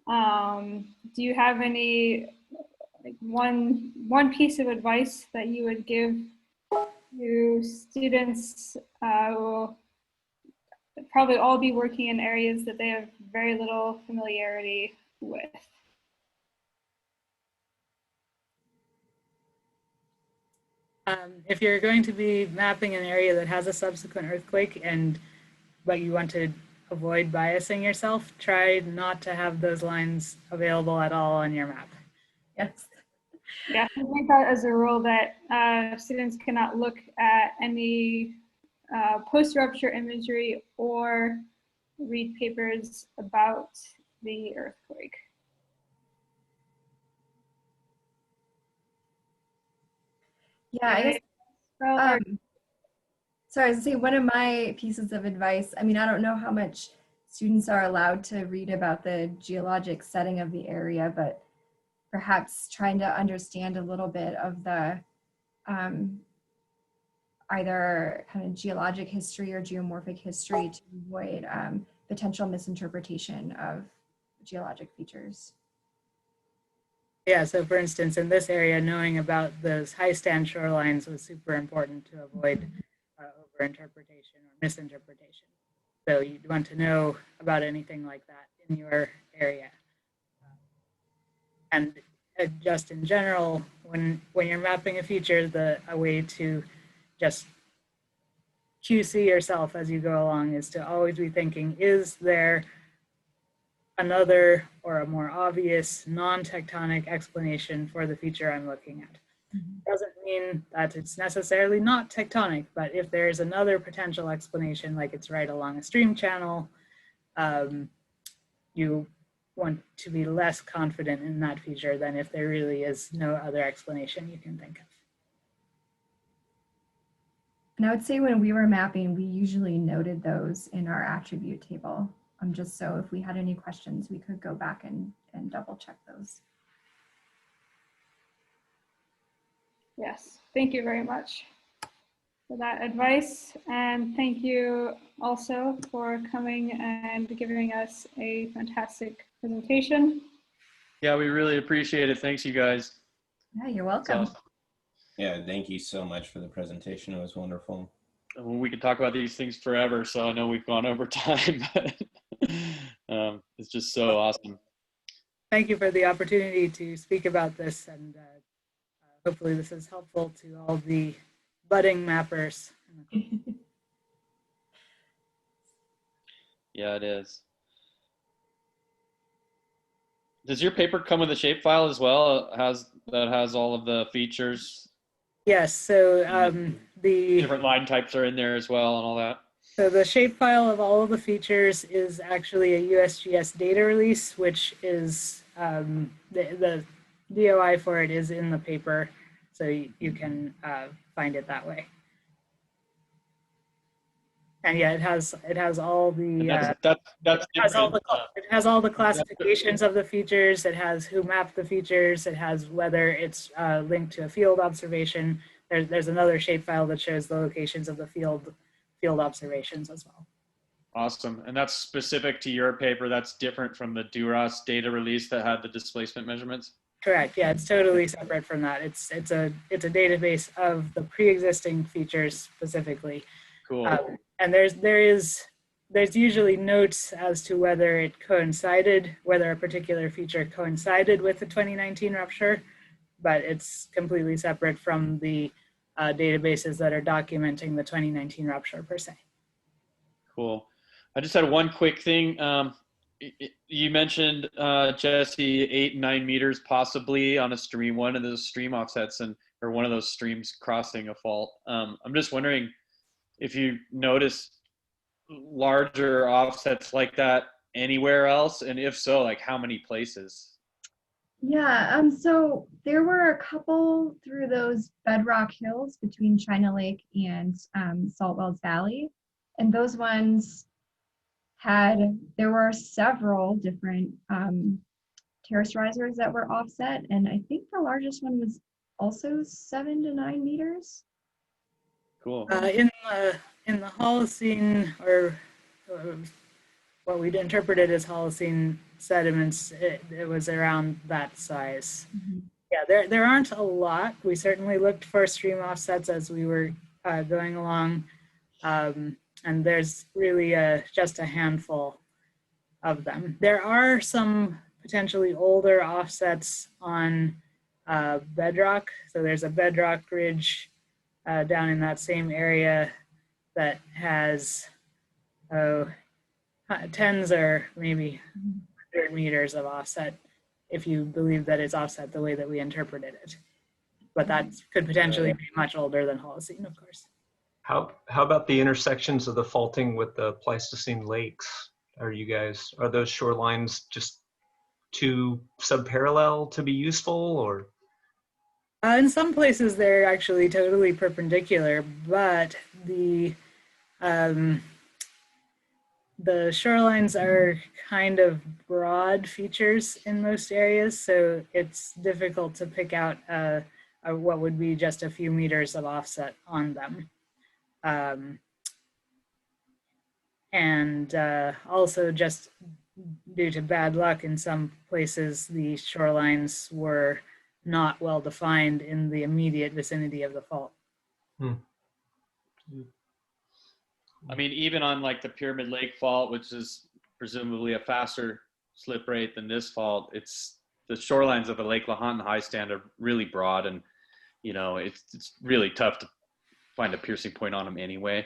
Do you have any like one piece of advice that you would give to students who will probably all be working in areas that they have very little familiarity with? If you're going to be mapping an area that has a subsequent earthquake but you want to avoid biasing yourself, try not to have those lines available at all on your map. Yes. Yeah, I make that as a rule that students cannot look at any post-rupture imagery or read papers about the earthquake. Yeah, I guess. Sorry, I was gonna say one of my pieces of advice. I mean, I don't know how much students are allowed to read about the geologic setting of the area, but perhaps trying to understand a little bit of the either kind of geologic history or geomorphic history to avoid potential misinterpretation of geologic features. Yeah, so for instance, in this area, knowing about those high stand shorelines was super important to avoid overinterpretation or misinterpretation. So you'd want to know about anything like that in your area. And just in general, when you're mapping a feature, a way to just QC yourself as you go along is to always be thinking, is there another or a more obvious non-tectonic explanation for the feature I'm looking at? Doesn't mean that it's necessarily not tectonic, but if there's another potential explanation, like it's right along a stream channel, you want to be less confident in that feature than if there really is no other explanation you can think of. And I would say when we were mapping, we usually noted those in our attribute table, just so if we had any questions, we could go back and double check those. Yes, thank you very much for that advice. And thank you also for coming and giving us a fantastic presentation. Yeah, we really appreciate it. Thanks, you guys. Yeah, you're welcome. So, Yeah, thank you so much for the presentation. It was wonderful. we could talk about these things forever, so I know we've gone over time, but it's just so awesome. Thank you for the opportunity to speak about this, and hopefully this is helpful to all the budding mappers. Yeah, it is. Does your paper come with a shapefile as well? That has all of the features? Yes, so the different line types are in there as well and all that. So the shapefile of all of the features is actually a USGS data release, which is the DOI for it is in the paper, so you can find it that way. And yeah, it has all the it has all the classifications of the features. It has who mapped the features. It has whether it's linked to a field observation. There's another shapefile that shows the locations of the field observations as well. Awesome. And that's specific to your paper. That's different from the DURAS data release that had the displacement measurements? Correct. Yeah, it's totally separate from that. It's a database of the pre-existing features specifically. Cool. And there's usually notes as to whether a particular feature coincided with the 2019 rupture, but it's completely separate from the databases that are documenting the 2019 rupture per se. Cool. I just had one quick thing. You mentioned, Jesse, 8 and 9 meters possibly on a stream, one of those stream offsets or one of those streams crossing a fault. I'm just wondering if you notice larger offsets like that anywhere else, and if so, like how many places? Yeah, so there were a couple through those bedrock hills between China Lake and Salt Wells Valley. And those ones there were several different terrace risers that were offset. And I think the largest one was also 7 to 9 meters. Cool. In the Holocene, or what we'd interpreted as Holocene sediments, it was around that size. Yeah, there aren't a lot. We certainly looked for stream offsets as we were going along. And there's really just a handful of them. There are some potentially older offsets on bedrock. So there's a bedrock ridge down in that same area that has tens or maybe 100 meters of offset, if you believe that it's offset the way that we interpreted it. But that could potentially be much older than Holocene, of course. How about the intersections of the faulting with the Pleistocene lakes? Are those shorelines just too subparallel to be useful, or? In some places they're actually totally perpendicular, but the shorelines are kind of broad features in most areas, so it's difficult to pick out what would be just a few meters of offset on them. And also just due to bad luck in some places, the shorelines were not well defined in the immediate vicinity of the fault. I mean, even on like the Pyramid Lake fault, which is presumably a faster slip rate than this fault, it's the shorelines of the Lake Lahontan high stand are really broad, and you know it's really tough to find a piercing point on them anyway.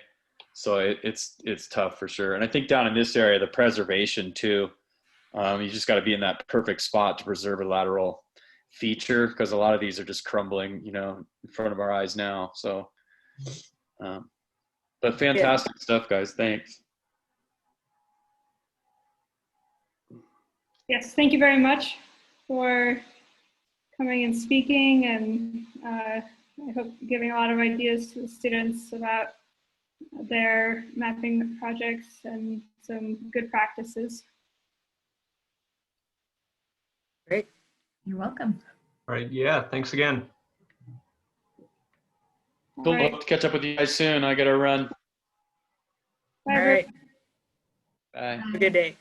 So it's tough for sure. And I think down in this area, the preservation too, you just got to be in that perfect spot to preserve a lateral feature, because a lot of these are just crumbling, you know, in front of our eyes now. So, but fantastic stuff, guys. Thanks. Yes, thank you very much for coming and speaking, and I hope giving a lot of ideas to the students about their mapping projects and some good practices. Great. You're welcome. All right, yeah, thanks again. Cool. Right. Hope to catch up with you guys soon. I gotta run. Bye, All right. Bye. Have a good day.